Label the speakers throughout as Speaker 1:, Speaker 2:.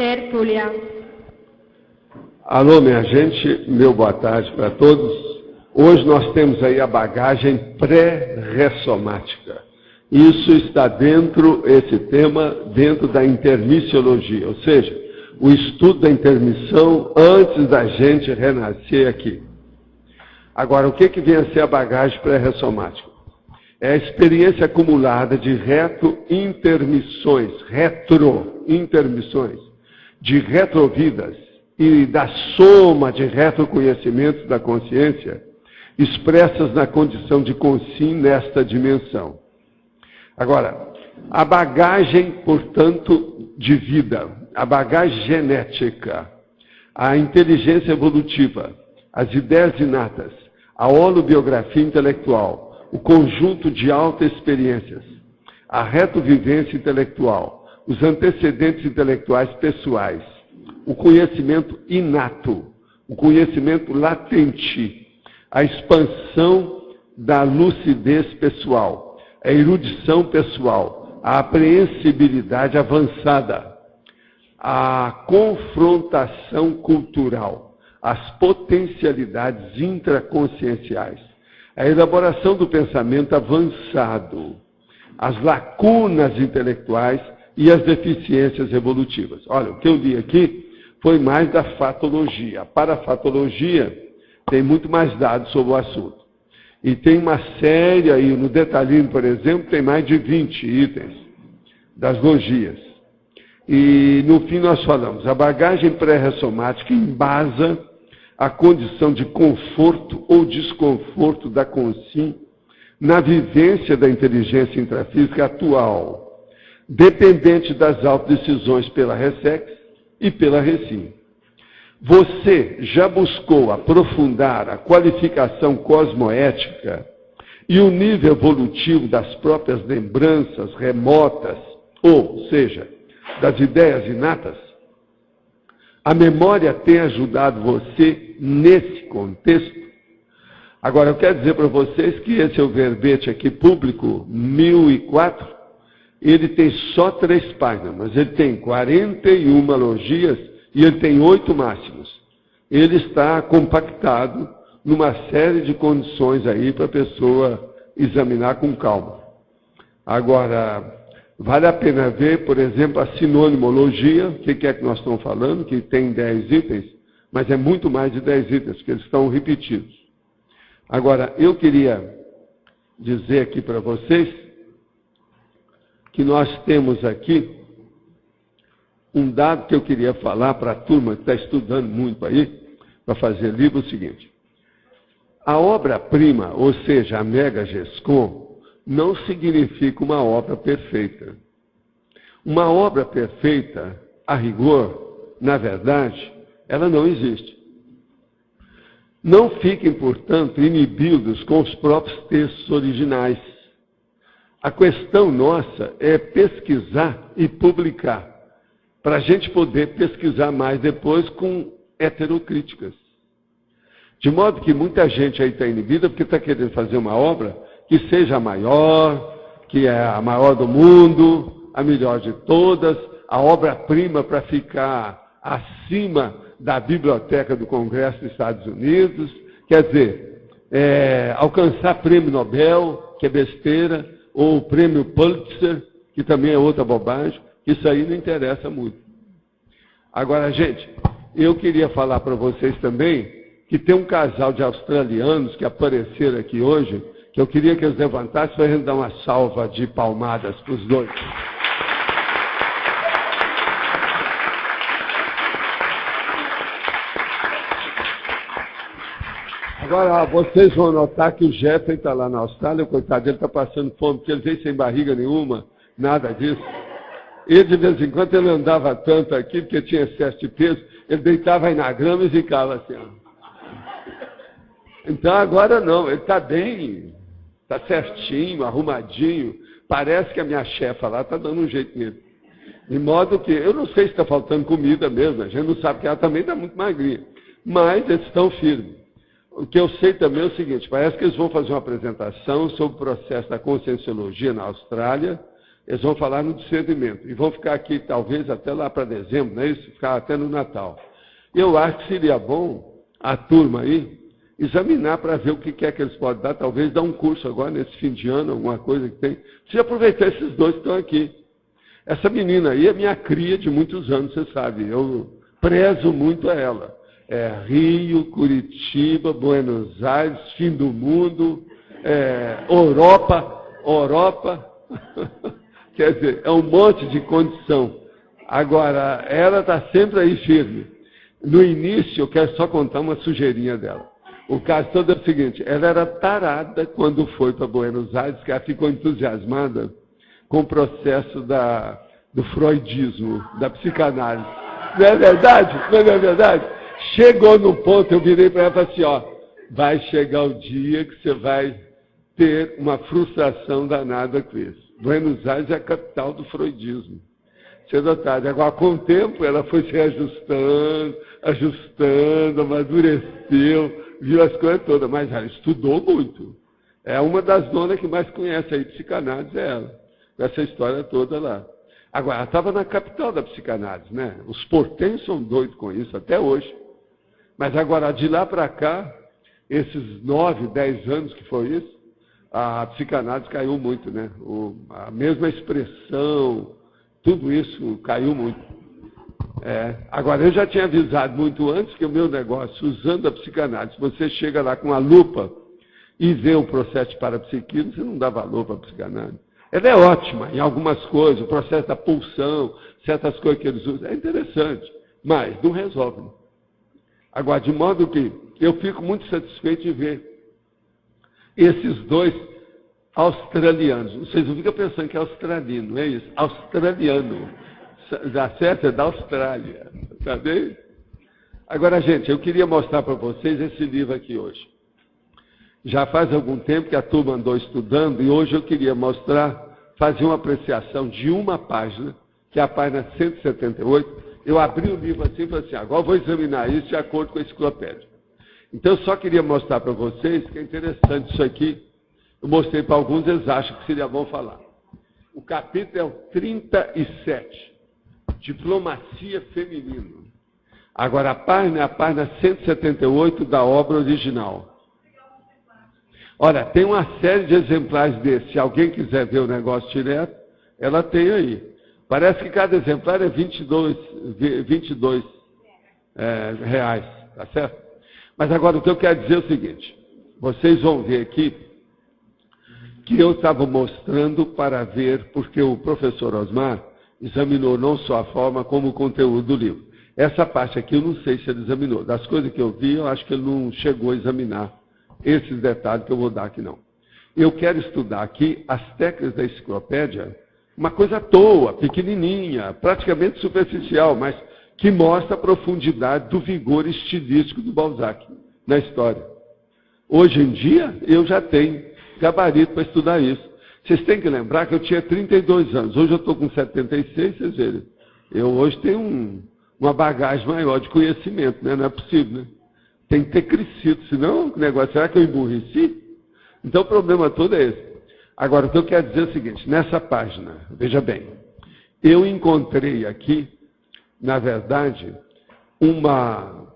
Speaker 1: Tertúlia.
Speaker 2: Alô, minha gente, meu boa tarde para todos. Hoje nós temos aí a bagagem pré-ressomática. Isso está esse tema, dentro da intermissiologia, ou seja, o estudo da intermissão antes da gente renascer aqui. Agora, o que vem a ser a bagagem pré-ressomática? É a experiência acumulada de retrointermissões, de retrovidas e da soma de retroconhecimentos da consciência expressas na condição de consim nesta dimensão. Agora, a bagagem, portanto, de vida, a bagagem genética, a inteligência evolutiva, as ideias inatas, a holobiografia intelectual, o conjunto de auto-experiências, a retovivência intelectual, os antecedentes intelectuais pessoais, o conhecimento inato, o conhecimento latente, a expansão da lucidez pessoal, a erudição pessoal, a apreensibilidade avançada, a confrontação cultural, as potencialidades intraconscienciais, a elaboração do pensamento avançado, as lacunas intelectuais e as deficiências evolutivas. Olha, o que eu li aqui foi mais da fatologia. A parafatologia tem muito mais dados sobre o assunto. E tem uma série aí, no detalhinho, por exemplo, tem mais de 20 itens das logias. E, no fim, nós falamos, a bagagem pré-ressomática embasa a condição de conforto ou desconforto da consciência na vivência da inteligência intrafísica atual, dependente das autodecisões pela RESEX e pela RECIM. Você já buscou aprofundar a qualificação cosmoética e o nível evolutivo das próprias lembranças remotas, ou seja, das ideias inatas? A memória tem ajudado você nesse contexto? Agora, eu quero dizer para vocês que esse é o verbete aqui público, 1004, ele tem só 3 páginas, mas ele tem 41 logias e ele tem 8 máximos. Ele está compactado numa série de condições aí para a pessoa examinar com calma. Agora, vale a pena ver, por exemplo, a sinonimologia, o que é que nós estamos falando, que tem 10 itens, mas é muito mais de 10 itens, porque eles estão repetidos. Agora, eu queria dizer aqui para vocês que nós temos aqui um dado que eu queria falar para a turma que está estudando muito aí, para fazer livro, o seguinte. A obra-prima, ou seja, a Mega GESCOM, não significa uma obra perfeita. Uma obra perfeita, a rigor, na verdade, ela não existe. Não fiquem, portanto, inibidos com os próprios textos originais. A questão nossa é pesquisar e publicar, para a gente poder pesquisar mais depois com heterocríticas. De modo que muita gente aí está inibida porque está querendo fazer uma obra que seja a maior, que é a maior do mundo, a melhor de todas, a obra-prima para ficar acima da biblioteca do Congresso dos Estados Unidos, quer dizer, alcançar prêmio Nobel, que é besteira, ou o prêmio Pulitzer, que também é outra bobagem, isso aí não interessa muito. Agora, gente, eu queria falar para vocês também que tem um casal de australianos que apareceram aqui hoje, que eu queria que eles levantassem para a gente dar uma salva de palmadas para os dois. Agora, vocês vão notar que o Jeffrey está lá na Austrália, o coitado dele está passando fome, porque ele veio sem barriga nenhuma, nada disso. Ele, de vez em quando, ele andava tanto aqui, porque tinha excesso de peso, ele deitava aí na grama e ficava assim. Ó. Então, agora não, ele está bem, está certinho, arrumadinho. Parece que a minha chefa lá está dando um jeito nele. De modo que, eu não sei se está faltando comida mesmo, a gente não sabe que ela também está muito magrinha. Mas eles estão firmes. O que eu sei também é o seguinte, parece que eles vão fazer uma apresentação sobre o processo da conscienciologia na Austrália, Eles vão falar no discernimento. E vão ficar aqui, talvez, até lá para dezembro, não é isso? Ficar até no Natal. Eu acho que seria bom a turma aí examinar para ver o que é que eles podem dar. Talvez dar um curso agora, nesse fim de ano, alguma coisa que tem. Precisa aproveitar esses dois que estão aqui. Essa menina aí é minha cria de muitos anos, você sabe. Eu prezo muito a ela. É Rio, Curitiba, Buenos Aires, fim do mundo, Europa. Quer dizer, é um monte de condição. Agora, ela está sempre aí firme. No início, eu quero só contar uma sujeirinha dela. O caso todo é o seguinte, ela era tarada quando foi para Buenos Aires, que ela ficou entusiasmada com o processo do freudismo, da psicanálise. Não é verdade? Não é verdade? Chegou no ponto, eu virei para ela e falei assim, ó, vai chegar o dia que você vai ter uma frustração danada com isso. Buenos Aires é a capital do freudismo. Cedo ou tarde. Agora, com o tempo, ela foi se ajustando, amadureceu, viu as coisas todas, mas ela estudou muito. É uma das donas que mais conhece aí psicanálise, é ela. Essa história toda lá. Agora, ela estava na capital da psicanálise, né? Os portenhos são doidos com isso, até hoje. Mas agora, de lá para cá, esses 9, 10 anos que foi isso, a psicanálise caiu muito, né? A mesma expressão, tudo isso caiu muito. Agora, eu já tinha avisado muito antes que o meu negócio, usando a psicanálise, você chega lá com a lupa e vê o processo de parapsiquismo, você não dá valor para a psicanálise. Ela é ótima em algumas coisas, o processo da pulsão, certas coisas que eles usam, é interessante, mas não resolve. Agora, de modo que eu fico muito satisfeito de ver esses dois australianos. Vocês não ficam pensando que é australiano, não é isso? Australiano. Dá certo? É da Austrália. Tá bem? Agora, gente, eu queria mostrar para vocês esse livro aqui hoje. Já faz algum tempo que a turma andou estudando e hoje eu queria fazer uma apreciação de uma página, que é a página 178. Eu abri o livro assim e falei assim, agora eu vou examinar isso de acordo com a enciclopédia. Então, eu só queria mostrar para vocês que é interessante isso aqui. Eu mostrei para alguns, eles acham que seria bom falar. O capítulo é o 37, Diplomacia Feminina. Agora, a página é a página 178 da obra original. Olha, tem uma série de exemplares desses. Se alguém quiser ver o negócio direto, ela tem aí. Parece que cada exemplar é 22 reais, tá certo? Mas agora o que eu quero dizer é o seguinte, vocês vão ver aqui que eu estava mostrando para ver, porque o professor Osmar examinou não só a forma como o conteúdo do livro. Essa parte aqui eu não sei se ele examinou. Das coisas que eu vi, eu acho que ele não chegou a examinar esses detalhes que eu vou dar aqui, não. Eu quero estudar aqui as técnicas da enciclopédia, uma coisa à toa, pequenininha, praticamente superficial, mas que mostra a profundidade do vigor estilístico do Balzac na história. Hoje em dia, eu já tenho gabarito para estudar isso. Vocês têm que lembrar que eu tinha 32 anos, hoje eu estou com 76, vocês verem. Eu hoje tenho uma bagagem maior de conhecimento, né? Não é possível, né? Tem que ter crescido, senão o negócio, será que eu emburreci? Então o problema todo é esse. Agora, o que eu quero dizer é o seguinte, nessa página, veja bem, eu encontrei aqui, na verdade, uma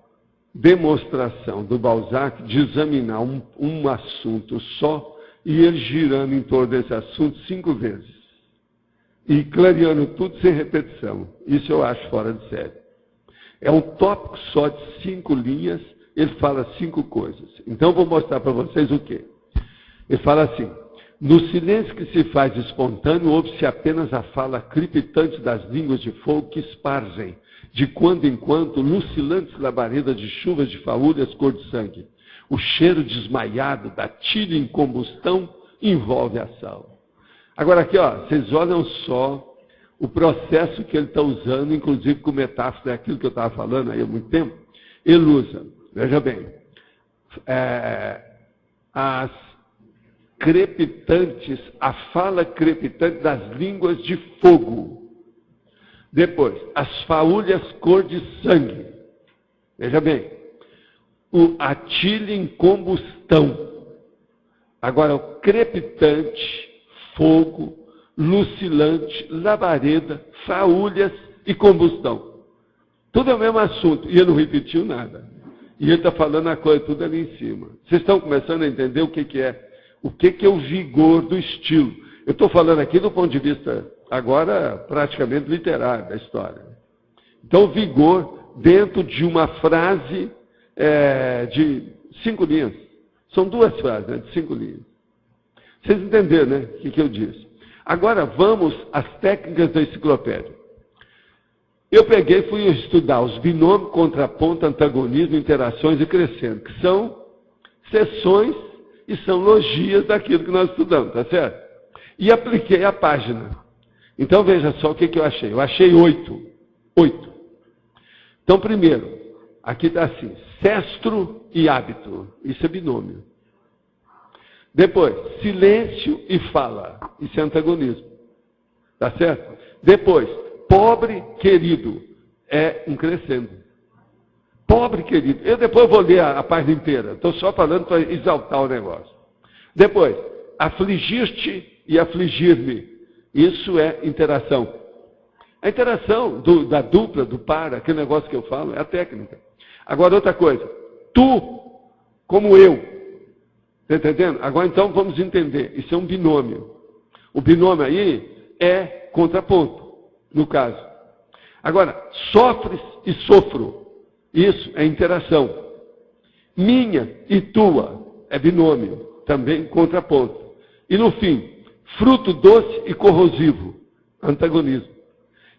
Speaker 2: demonstração do Balzac de examinar um assunto só e ele girando em torno desse assunto 5 vezes. E clareando tudo sem repetição. Isso eu acho fora de série. É um tópico só de 5 linhas, ele fala 5 coisas. Então eu vou mostrar para vocês o quê? Ele fala assim, no silêncio que se faz espontâneo, ouve-se apenas a fala crepitante das línguas de fogo que esparzem, de quando em quando, lucilantes labaredas de chuvas de faúlhas cor de sangue. O cheiro desmaiado da tilha em combustão envolve a sala. Agora aqui, ó, vocês olham só o processo que ele está usando, inclusive com metáfora daquilo que eu estava falando aí há muito tempo. Ele usa, veja bem, as crepitantes, a fala crepitante das línguas de fogo. Depois, as faúlhas cor de sangue. Veja bem, a tilha em combustão. Agora, o crepitante, fogo, lucilante, labareda, faúlhas e combustão. Tudo é o mesmo assunto. E ele não repetiu nada. E ele está falando a coisa tudo ali em cima. Vocês estão começando a entender o que é? O que é o vigor do estilo? Eu estou falando aqui do ponto de vista, agora, praticamente literário da história. Então, o vigor dentro de uma frase de 5 linhas. São 2 frases, né, de 5 linhas. Vocês entenderam, né, o que eu disse? Agora, vamos às técnicas da enciclopédia. Eu peguei e fui estudar os binômios, contraponto, antagonismo, interações e crescendo, que são seções e são logias daquilo que nós estudamos, tá certo? E apliquei a página. Então, veja só o que eu achei. Eu achei 8. 8. Então, primeiro, aqui está assim, sestro e hábito. Isso é binômio. Depois, silêncio e fala. Isso é antagonismo. Tá certo? Depois, pobre querido. É um crescendo. Pobre querido. Eu depois vou ler a página inteira. Estou só falando para exaltar o negócio. Depois, afligir-te e afligir-me. Isso é interação. A interação da dupla, do par, aquele negócio que eu falo, é a técnica. Agora, outra coisa. Tu, como eu. Está entendendo? Agora, então, vamos entender. Isso é um binômio. O binômio aí é contraponto, no caso. Agora, sofres e sofro. Isso é interação. Minha e tua é binômio, também contraponto. E no fim, fruto doce e corrosivo, antagonismo.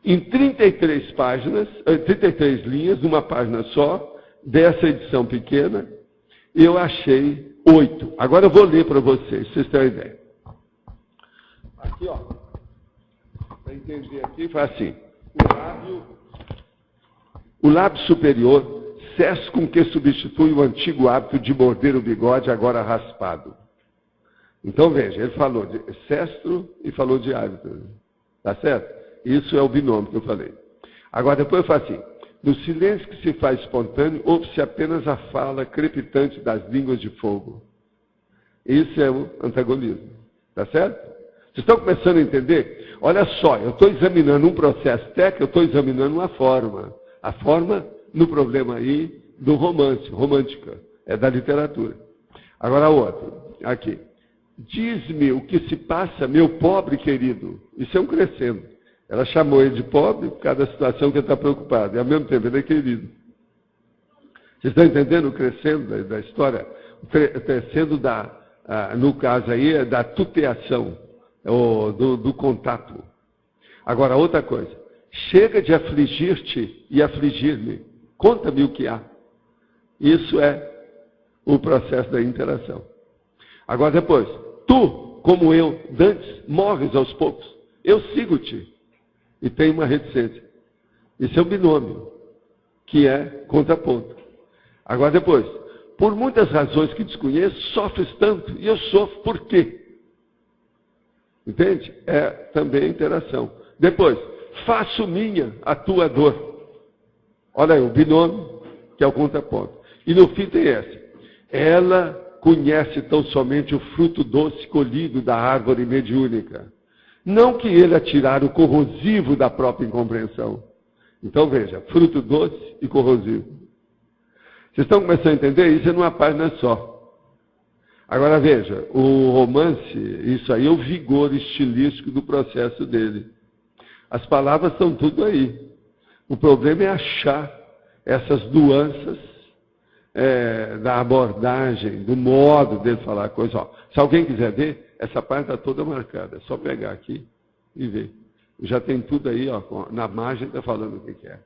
Speaker 2: Em 33 páginas, 33 linhas, numa página só, dessa edição pequena, eu achei 8. Agora eu vou ler para vocês terem uma ideia. Aqui, ó. Para entender aqui, faz assim. O lábio superior, cesse com que substitui o antigo hábito de morder o bigode, agora raspado. Então, veja, ele falou de sestro e falou de hábito. Tá certo? Isso é o binômio que eu falei. Agora, depois eu falo assim. No silêncio que se faz espontâneo, ouve-se apenas a fala crepitante das línguas de fogo. Isso é o antagonismo. Tá certo? Vocês estão começando a entender? Olha só, eu estou examinando um processo técnico, eu estou examinando uma forma. A forma no problema aí do romance, romântica, é da literatura. Agora a outra, aqui. Diz-me o que se passa, meu pobre querido. Isso é um crescendo. Ela chamou ele de pobre por causa da situação que ele está preocupado. E ao mesmo tempo ele é querido. Vocês estão entendendo o crescendo da história? O crescendo no caso aí, é da tuteação, do contato. Agora, outra coisa. Chega de afligir-te e afligir-me. Conta-me o que há. Isso é o processo da interação. Agora, depois. Tu, como eu, dantes, morres aos poucos. Eu sigo-te. E tem uma reticência. Isso é um binômio, que é contraponto. Agora depois, por muitas razões que desconheço, sofres tanto, e eu sofro por quê? Entende? É também interação. Depois, faço minha a tua dor. Olha aí, o binômio, que é o contraponto. E no fim tem essa. Ela conhece tão somente o fruto doce colhido da árvore mediúnica. Não que ele atirar o corrosivo da própria incompreensão. Então veja, fruto doce e corrosivo. Vocês estão começando a entender? Isso é numa página só. Agora veja, o romance, isso aí é o vigor estilístico do processo dele. As palavras estão tudo aí. O problema é achar essas nuances da abordagem, do modo dele falar a coisa. Ó, se alguém quiser ver, essa parte está toda marcada. É só pegar aqui e ver. Já tem tudo aí, ó, na margem está falando o que é.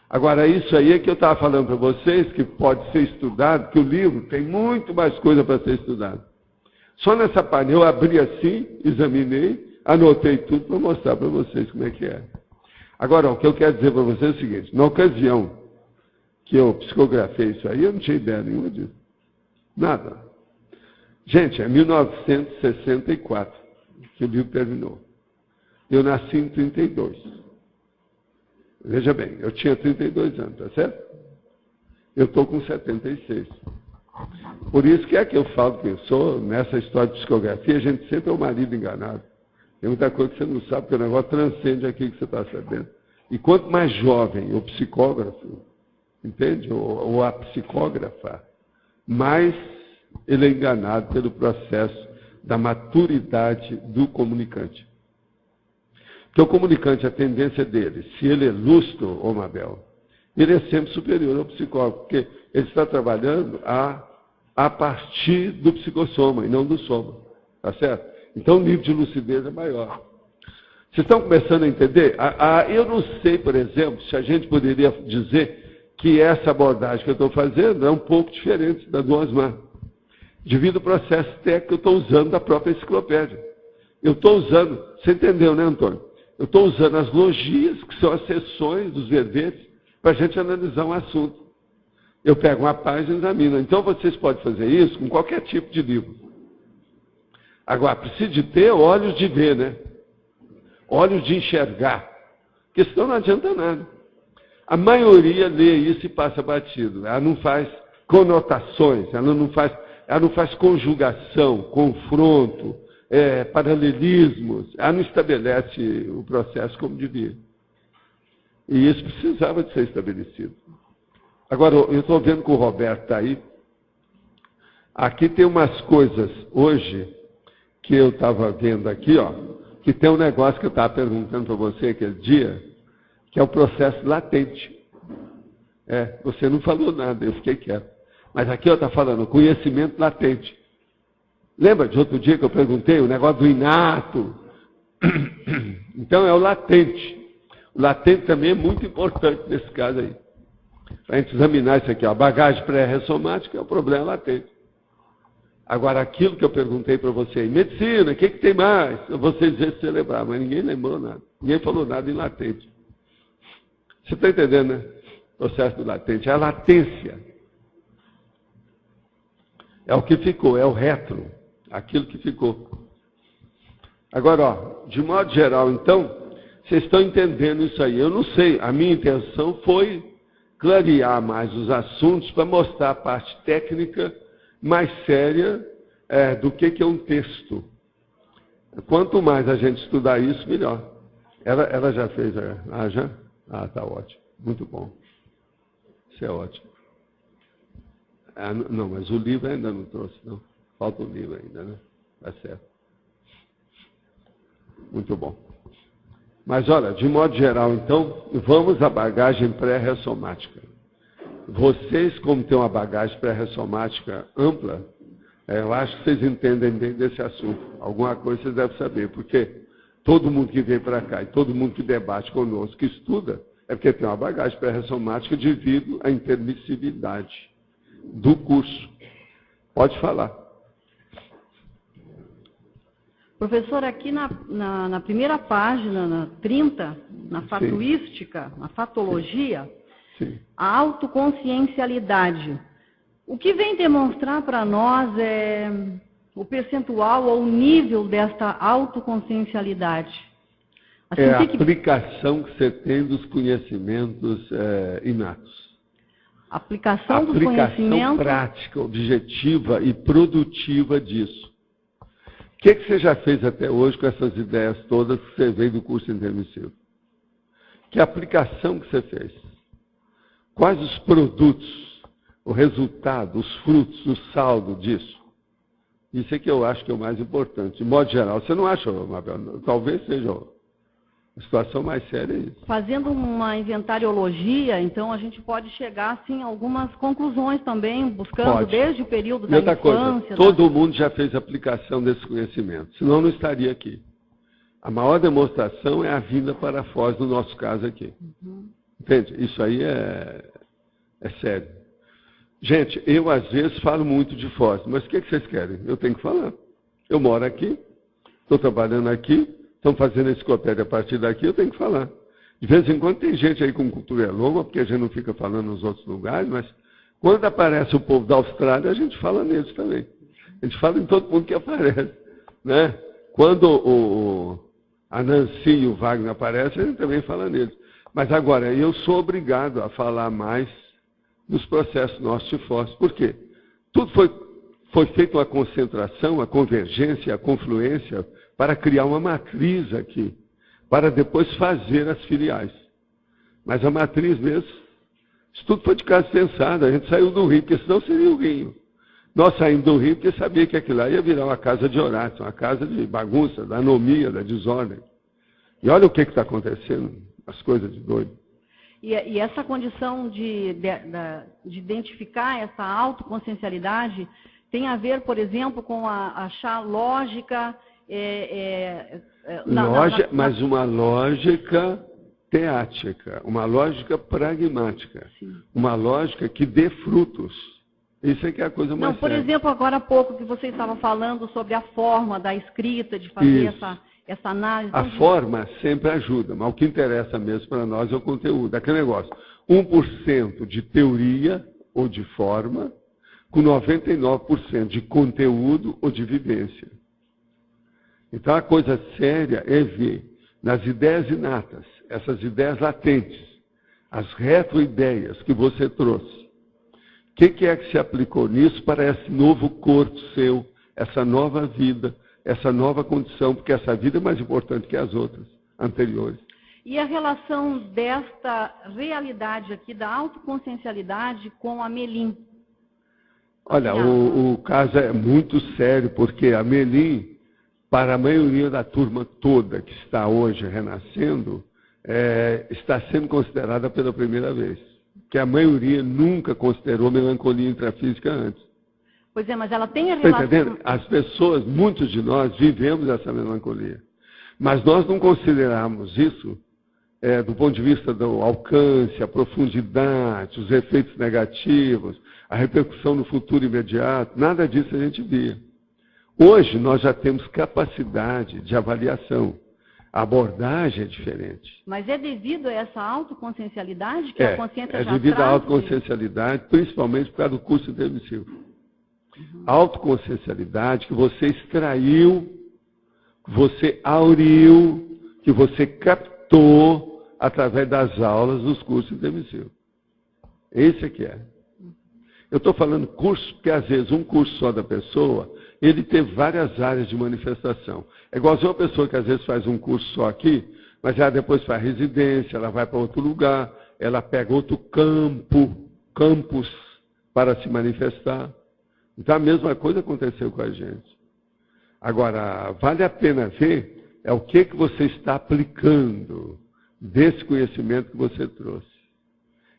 Speaker 2: Agora, isso aí é que eu estava falando para vocês, que pode ser estudado, que o livro tem muito mais coisa para ser estudado. Só nessa página, eu abri assim, examinei, anotei tudo para mostrar para vocês como é que é. Agora, o que eu quero dizer para vocês é o seguinte, na ocasião que eu psicografei isso aí, eu não tinha ideia nenhuma disso. Nada. Gente, é 1964 que o livro terminou. Eu nasci em 32. Veja bem, eu tinha 32 anos, tá certo? Eu estou com 76. Por isso que é que eu falo que eu sou, nessa história de psicografia, a gente sempre é o marido enganado. Tem muita coisa que você não sabe, porque o negócio transcende aquilo que você está sabendo. E quanto mais jovem o psicógrafo, entende? Ou a psicógrafa, mais ele é enganado pelo processo da maturidade do comunicante. Porque o comunicante, a tendência dele, se ele é lustro, ô Mabel, ele é sempre superior ao psicólogo, porque ele está trabalhando a partir do psicossoma e não do soma. Tá certo? Então o nível de lucidez é maior. Vocês estão começando a entender? Eu não sei, por exemplo, se a gente poderia dizer que essa abordagem que eu estou fazendo é um pouco diferente da do Osmar, devido ao processo técnico que eu estou usando da própria enciclopédia. Eu estou usando, você entendeu, né, Antônio? Eu estou usando as logias, que são as seções dos verbetes, para a gente analisar um assunto. Eu pego uma página e examino. Então vocês podem fazer isso com qualquer tipo de livro. Agora, precisa de ter olhos de ver, né? Olhos de enxergar. Porque senão não adianta nada. A maioria lê isso e passa batido. Ela não faz conotações, ela não faz conjugação, confronto, paralelismos, ela não estabelece o processo como devia. E isso precisava de ser estabelecido. Agora, eu estou vendo que o Roberto está aí. Aqui tem umas coisas hoje que eu estava vendo aqui, ó, que tem um negócio que eu estava perguntando para você aquele dia, que é o processo latente. Você não falou nada, eu fiquei quieto. Mas aqui está falando conhecimento latente. Lembra de outro dia que eu perguntei o negócio do inato? Então é o latente. O latente também é muito importante nesse caso aí. Para a gente examinar isso aqui, ó, a bagagem pré-ressomática é o problema latente. Agora, aquilo que eu perguntei para você, em medicina, o que tem mais? Eu vou dizer se você lembrar, mas ninguém lembrou nada. Ninguém falou nada em latente. Você está entendendo, né? O processo do latente. É a latência. É o que ficou, é o retro. Aquilo que ficou. Agora, ó, de modo geral, então, vocês estão entendendo isso aí. Eu não sei, a minha intenção foi clarear mais os assuntos para mostrar a parte técnica mais séria do que é um texto. Quanto mais a gente estudar isso, melhor. Ela já fez, já? Tá ótimo. Muito bom. Isso é ótimo. Não, mas o livro ainda não trouxe, não. Falta o livro ainda, né? Tá certo. Muito bom. Mas olha, de modo geral, então, vamos à bagagem pré-ressomática. Vocês, como têm uma bagagem pré-ressomática ampla, eu acho que vocês entendem bem desse assunto. Alguma coisa vocês devem saber, porque todo mundo que vem para cá e todo mundo que debate conosco, que estuda, é porque tem uma bagagem pré-ressomática devido à intermissibilidade do curso. Pode falar.
Speaker 1: Professor, aqui na primeira página, na 30, na fatuística, na fatologia,
Speaker 2: Sim.
Speaker 1: a autoconsciencialidade. O que vem demonstrar para nós é o percentual ou o nível desta autoconsciencialidade. Assim,
Speaker 2: É a aplicação que você tem dos conhecimentos inatos.
Speaker 1: Aplicação dos conhecimentos
Speaker 2: prática, objetiva e produtiva disso. O que você já fez até hoje com essas ideias todas que você veio do curso intermissivo? Que aplicação que você fez? Quais os produtos, o resultado, os frutos, o saldo disso? Isso é que eu acho que é o mais importante. De modo geral, você não acha, Mabel? Talvez seja a situação mais séria. É isso.
Speaker 1: Fazendo uma inventariologia, então a gente pode chegar assim, a algumas conclusões também, buscando desde o período da infância.
Speaker 2: Todo mundo já fez aplicação desse conhecimento, senão não estaria aqui. A maior demonstração é a vinda para a Foz, no nosso caso aqui.
Speaker 1: Uhum.
Speaker 2: Entende? Isso aí é sério. Gente, eu às vezes falo muito de Foz, mas o que vocês querem? Eu tenho que falar. Eu moro aqui, estou trabalhando aqui, estão fazendo a enciclopédia a partir daqui, eu tenho que falar. De vez em quando tem gente aí com cultura longa, porque a gente não fica falando nos outros lugares, mas quando aparece o povo da Austrália, a gente fala neles também. A gente fala em todo mundo que aparece. Né? Quando a Nancy e o Wagner aparecem, a gente também fala neles. Mas agora, eu sou obrigado a falar mais dos processos nossos de Foz. Por quê? Tudo foi feita uma concentração, a convergência, a confluência, para criar uma matriz aqui, para depois fazer as filiais. Mas a matriz mesmo, isso tudo foi de caso pensado, a gente saiu do Rio, porque senão seria o Rio. Nós saímos do Rio porque sabia que aquilo lá ia virar uma casa de Horácio, uma casa de bagunça, da anomia, da desordem. E olha o que está acontecendo, as coisas de doido.
Speaker 1: E essa condição de identificar essa autoconsciencialidade tem a ver, por exemplo, com achar lógica...
Speaker 2: mas uma lógica teática, uma lógica pragmática, sim, uma lógica que dê frutos. Isso é que é a coisa mais
Speaker 1: por
Speaker 2: séria.
Speaker 1: exemplo, agora há pouco que você estava falando sobre a forma da escrita, de fazer essa análise.
Speaker 2: A forma sempre ajuda, mas o que interessa mesmo para nós é o conteúdo. Aquele negócio, 1% de teoria ou de forma, com 99% de conteúdo ou de vivência. Então a coisa séria é ver nas ideias inatas, essas ideias latentes, as retroideias que você trouxe. O que é que se aplicou nisso para esse novo corpo seu, essa nova vida, essa nova condição, porque essa vida é mais importante que as outras anteriores.
Speaker 1: E a relação desta realidade aqui, da autoconsciencialidade, com a Melim?
Speaker 2: Olha, o caso é muito sério, porque a Melim, para a maioria da turma toda que está hoje renascendo, está sendo considerada pela primeira vez. Que a maioria nunca considerou melancolia intrafísica antes.
Speaker 1: Pois é, mas ela tem a relação...
Speaker 2: Está entendendo? As pessoas, muitos de nós, vivemos essa melancolia. Mas nós não consideramos isso do ponto de vista do alcance, a profundidade, os efeitos negativos, a repercussão no futuro imediato. Nada disso a gente via. Hoje nós já temos capacidade de avaliação. A abordagem é diferente.
Speaker 1: Mas é devido a essa autoconsciencialidade que a consciência já traz?
Speaker 2: É devido à autoconsciencialidade, principalmente por causa do curso intermissivo. A autoconsciencialidade que você extraiu, que você auriu, que você captou através das aulas dos cursos intermissivos. Esse é que é. Eu estou falando curso, porque às vezes um curso só da pessoa, ele tem várias áreas de manifestação. É igualzinho uma pessoa que às vezes faz um curso só aqui, mas ela depois faz residência, ela vai para outro lugar, ela pega outro campus para se manifestar. Então a mesma coisa aconteceu com a gente. Agora, vale a pena ver o que você está aplicando desse conhecimento que você trouxe.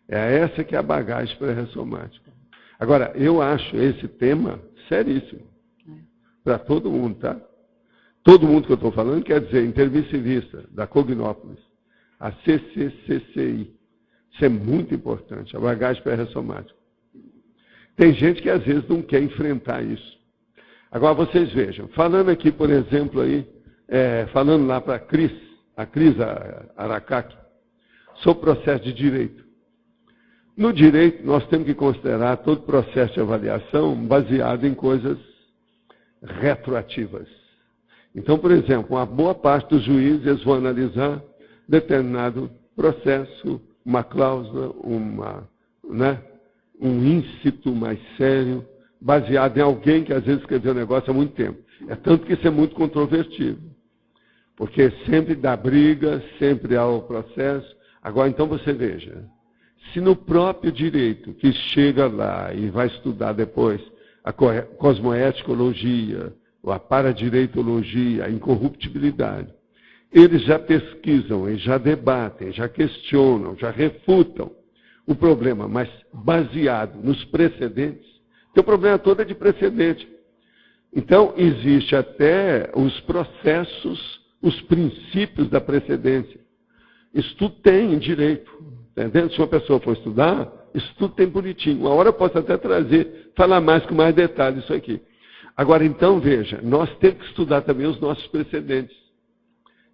Speaker 2: É essa que é a bagagem pré-ressomática. Agora, eu acho esse tema seríssimo. Para todo mundo, tá? Todo mundo que eu estou falando quer dizer intermissivista, da Cognópolis, a CCCCI. Isso é muito importante, a bagagem pré-ressomática. Tem gente que às vezes não quer enfrentar isso. Agora vocês vejam, falando aqui, por exemplo, aí, falando lá para a Cris Aracaki, sobre o processo de direito. No direito, nós temos que considerar todo o processo de avaliação baseado em coisas retroativas. Então, por exemplo, uma boa parte dos juízes eles vão analisar determinado processo, uma cláusula, um íncito mais sério, baseado em alguém que às vezes escreveu um negócio há muito tempo. É tanto que isso é muito controvertido, porque sempre dá briga, sempre há o processo. Agora, então, você veja, se no próprio direito que chega lá e vai estudar depois a cosmoeticologia, a paradireitologia, a incorruptibilidade, eles já pesquisam, eles já debatem, já questionam, já refutam o problema, mas baseado nos precedentes. Porque o problema todo é de precedente. Então, existe até os processos, os princípios da precedência. Isso tudo tem em direito. Entendendo? Se uma pessoa for estudar, isso tudo tem bonitinho. Uma hora eu posso até falar mais com mais detalhes isso aqui. Agora, então, veja, nós temos que estudar também os nossos precedentes.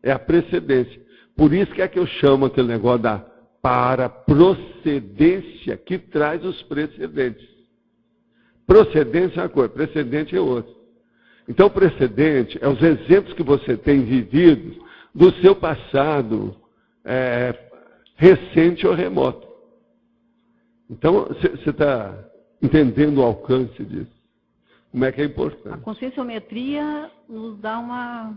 Speaker 2: É a precedência. Por isso que eu chamo aquele negócio da paraprocedência que traz os precedentes. Procedência é uma coisa, precedente é outra. Então, o precedente é os exemplos que você tem vivido do seu passado recente ou remoto. Então, você está entendendo o alcance disso. Como é que é importante.
Speaker 1: A conscienciometria nos dá uma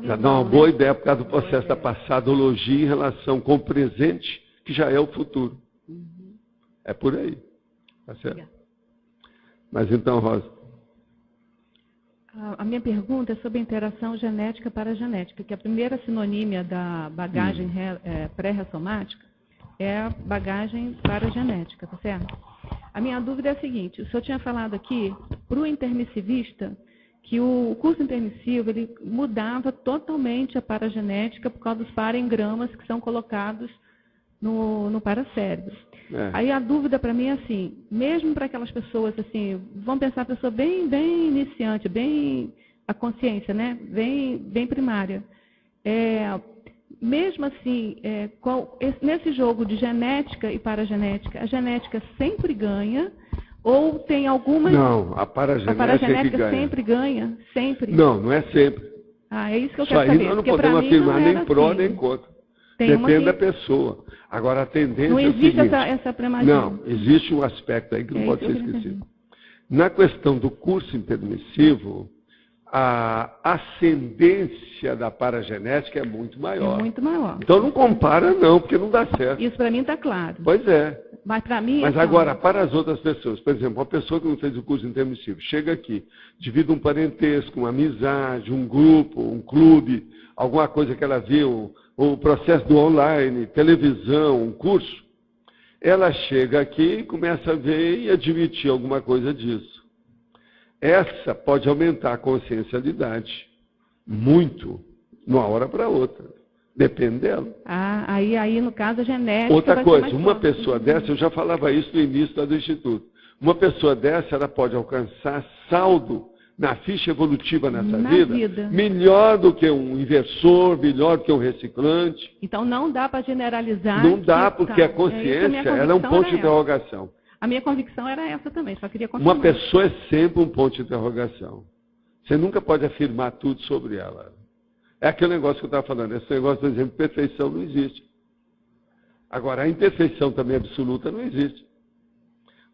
Speaker 2: Já dá uma boa ideia por causa do processo da passadologia em relação com o presente, que já é o futuro. É por aí. Tá certo? Mas então, Rosa.
Speaker 3: A minha pergunta é sobre a interação genética paragenética, que a primeira sinonímia da bagagem pré-ressomática é a bagagem paragenética, tá certo? A minha dúvida é a seguinte: o senhor tinha falado aqui, para o intermissivista, que o curso intermissivo ele mudava totalmente a paragenética por causa dos parengramas que são colocados no paracérebro. Aí a dúvida para mim é assim, mesmo para aquelas pessoas assim, vamos pensar a pessoa bem iniciante, bem a consciência, né? Bem primária. Mesmo assim, nesse jogo de genética e paragenética, a genética sempre ganha ou tem algumas...
Speaker 2: Não, a paragenética
Speaker 3: sempre ganha? Sempre?
Speaker 2: Não é sempre.
Speaker 3: É isso que eu quero saber.
Speaker 2: Nós não podemos afirmar nem pró nem contra. Depende da pessoa. Agora, a tendência
Speaker 3: não existe
Speaker 2: é o seguinte,
Speaker 3: essa primazia.
Speaker 2: Não, existe um aspecto aí que não pode ser esquecido. Na questão do curso intermissivo, a ascendência da paragenética é muito maior.
Speaker 3: É muito maior.
Speaker 2: Então não compara não, porque não dá certo.
Speaker 3: Isso para mim está claro.
Speaker 2: Pois é.
Speaker 3: Mas para mim...
Speaker 2: Mas agora, para as outras pessoas, por exemplo, uma pessoa que não fez o curso intermissivo, chega aqui, devido a um parentesco, uma amizade, um grupo, um clube, alguma coisa que ela viu, o processo do online, televisão, um curso, ela chega aqui e começa a ver e admitir alguma coisa disso. Essa pode aumentar a consciencialidade muito, de uma hora para outra. Depende dela.
Speaker 3: Aí no caso a genética...
Speaker 2: Outra coisa, uma pessoa dessa, eu já falava isso no início do Instituto, uma pessoa dessa, ela pode alcançar saldo na ficha evolutiva nessa vida, melhor do que um inversor, melhor do que um reciclante.
Speaker 3: Então não dá para generalizar.
Speaker 2: Não dá, porque a consciência ela é um ponto de interrogação.
Speaker 3: A minha convicção era essa também, só queria confirmar.
Speaker 2: Uma pessoa é sempre um ponto de interrogação. Você nunca pode afirmar tudo sobre ela. É aquele negócio que eu estava falando, esse negócio, por exemplo, perfeição não existe. Agora, a imperfeição também absoluta não existe.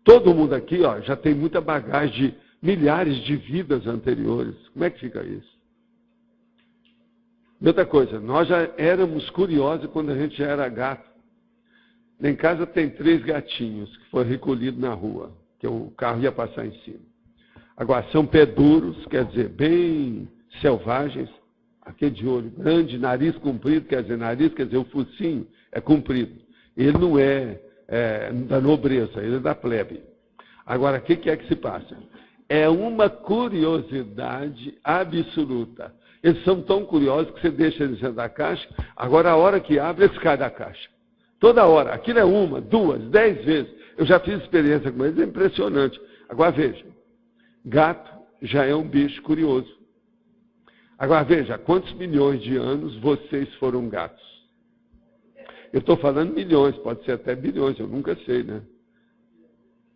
Speaker 2: Todo mundo aqui já tem muita bagagem de milhares de vidas anteriores. Como é que fica isso? E outra coisa, nós já éramos curiosos quando a gente já era gato. Lá em casa tem 3 gatinhos que foram recolhidos na rua, que o carro ia passar em cima. Agora, são pé duros, quer dizer, bem selvagens, aquele de olho grande, nariz comprido, quer dizer, o focinho é comprido. Ele não é da nobreza, ele é da plebe. Agora, o que é que se passa? É uma curiosidade absoluta. Eles são tão curiosos que você deixa eles dentro da caixa, agora a hora que abre, eles caem da caixa. Toda hora. Aquilo é 1, 2, 10 vezes. Eu já fiz experiência com eles, é impressionante. Agora veja, gato já é um bicho curioso. Agora veja, quantos milhões de anos vocês foram gatos? Eu estou falando milhões, pode ser até bilhões, eu nunca sei, né?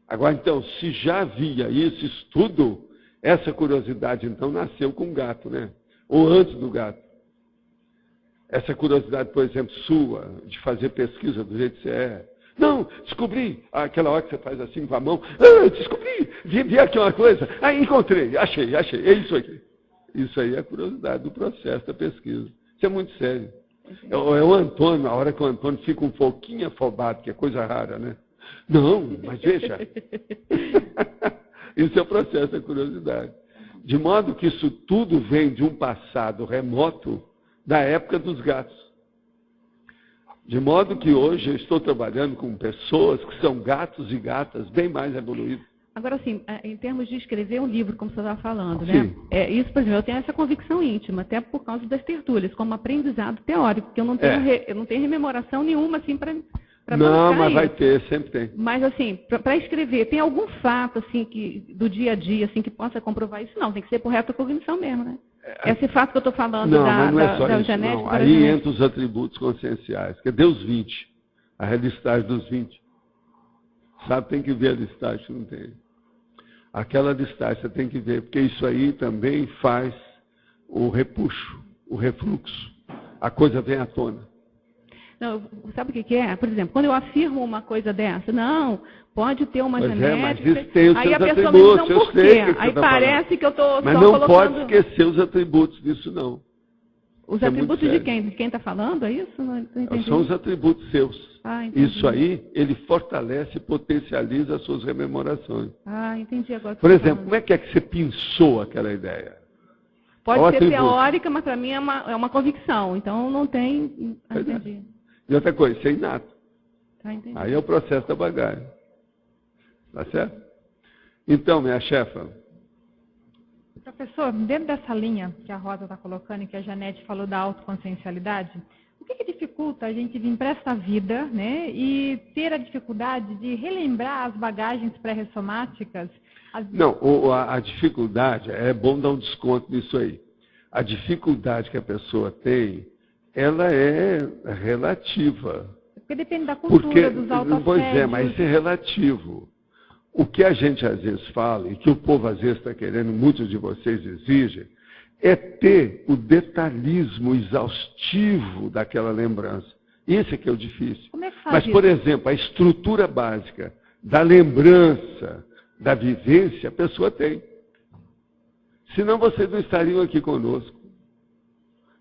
Speaker 2: Agora, então, se já havia isso tudo, essa curiosidade, então, nasceu com o gato, né? Ou antes do gato. Essa curiosidade, por exemplo, sua, de fazer pesquisa do jeito que você é. Não, descobri, aquela hora que você faz assim com a mão, descobri, vi aqui uma coisa, encontrei, achei, é isso aqui. Isso aí é a curiosidade do processo da pesquisa. Isso é muito sério. É o Antônio, a hora que o Antônio fica um pouquinho afobado, que é coisa rara, né? Não, mas veja. Isso é o processo da curiosidade. De modo que isso tudo vem de um passado remoto da época dos gatos. De modo que hoje eu estou trabalhando com pessoas que são gatos e gatas bem mais evoluídos.
Speaker 3: Agora, assim, em termos de escrever um livro, como você estava falando, né? Isso, por exemplo, eu tenho essa convicção íntima, até por causa das tertúlias, como aprendizado teórico, porque eu não tenho rememoração nenhuma, assim, para
Speaker 2: não, mas vai ter, sempre tem.
Speaker 3: Mas, assim, para escrever, tem algum fato, assim, do dia a dia, assim, que possa comprovar isso? Não, tem que ser por retrocognição mesmo, né? Esse fato que eu estou falando da genética...
Speaker 2: Não, aí entra os atributos conscienciais, que é Deus 20, a listagem dos 20. Sabe, tem que ver a listagem, não tem. Aquela listagem você tem que ver, porque isso aí também faz o repuxo, o refluxo. A coisa vem à tona.
Speaker 3: Não, sabe o que é? Por exemplo, quando eu afirmo uma coisa dessa, não, pode ter uma genética...
Speaker 2: mas isso tem os
Speaker 3: aí
Speaker 2: seus
Speaker 3: a pessoa
Speaker 2: atributos,
Speaker 3: me diz, não, por quê? Aí parece que eu estou
Speaker 2: Mas não pode esquecer os atributos disso, não.
Speaker 3: Os atributos de quem? De quem está falando, é isso? Não entendi.
Speaker 2: São os atributos seus.
Speaker 3: Entendi.
Speaker 2: Isso aí, ele fortalece e potencializa as suas rememorações.
Speaker 3: Entendi agora.
Speaker 2: Por exemplo, como é que você pensou aquela ideia?
Speaker 3: Pode ser teórica, mas para mim é uma convicção. Então não tem... entendi.
Speaker 2: E outra coisa, isso é inato.
Speaker 3: Entendi.
Speaker 2: Aí é o processo da bagagem. Tá certo? Então, minha chefa...
Speaker 4: Professor, dentro dessa linha que a Rosa está colocando e que a Janete falou da autoconsciencialidade, o que dificulta a gente vir para essa vida, né, e ter a dificuldade de relembrar as bagagens pré-ressomáticas?
Speaker 2: Não, a dificuldade, é bom dar um desconto nisso aí. A dificuldade que a pessoa tem, ela é relativa.
Speaker 4: Porque depende da cultura dos autoassédios.
Speaker 2: Pois é, mas isso é relativo. O que a gente às vezes fala, e que o povo às vezes está querendo, muitos de vocês exigem, é ter o detalhismo exaustivo daquela lembrança. Esse é que é o difícil.
Speaker 4: Como é que faz
Speaker 2: Mas, por exemplo, a estrutura básica da lembrança, da vivência, a pessoa tem. Senão vocês não estariam aqui conosco.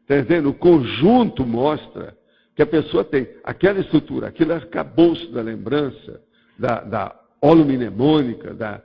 Speaker 2: Está entendendo? O conjunto mostra que a pessoa tem aquela estrutura, aquele arcabouço da lembrança, da holomnemônica, da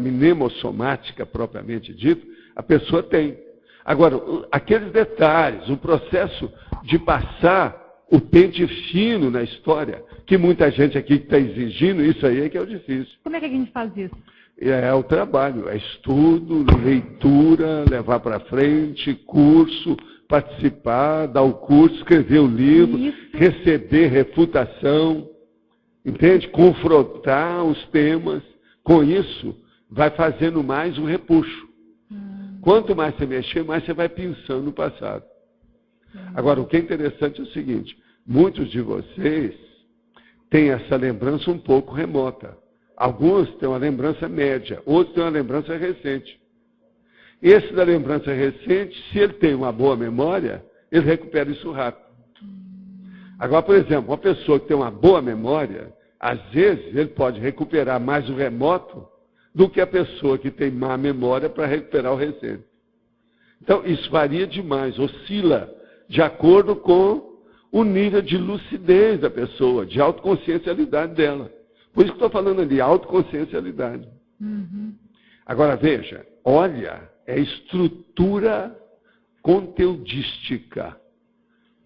Speaker 2: mnemossomática propriamente dito, a pessoa tem. Agora, aqueles detalhes, o processo de passar o pente fino na história, que muita gente aqui está exigindo, isso aí é que é o difícil.
Speaker 4: Como é que a gente faz isso?
Speaker 2: É o trabalho, é estudo, leitura, levar para frente, curso, participar, dar o curso, escrever o livro, receber refutação, entende? Confrontar os temas. Com isso, vai fazendo mais um repuxo. Quanto mais você mexer, mais você vai pensando no passado. Agora, o que é interessante é o seguinte, muitos de vocês têm essa lembrança um pouco remota. Alguns têm uma lembrança média, outros têm uma lembrança recente. Esse da lembrança recente, se ele tem uma boa memória, ele recupera isso rápido. Agora, por exemplo, uma pessoa que tem uma boa memória, às vezes ele pode recuperar mais o remoto do que a pessoa que tem má memória para recuperar o recente. Então, isso varia demais, oscila de acordo com o nível de lucidez da pessoa, de autoconsciencialidade dela. Por isso que estou falando ali, autoconsciencialidade. Agora, veja, olha, é estrutura conteudística,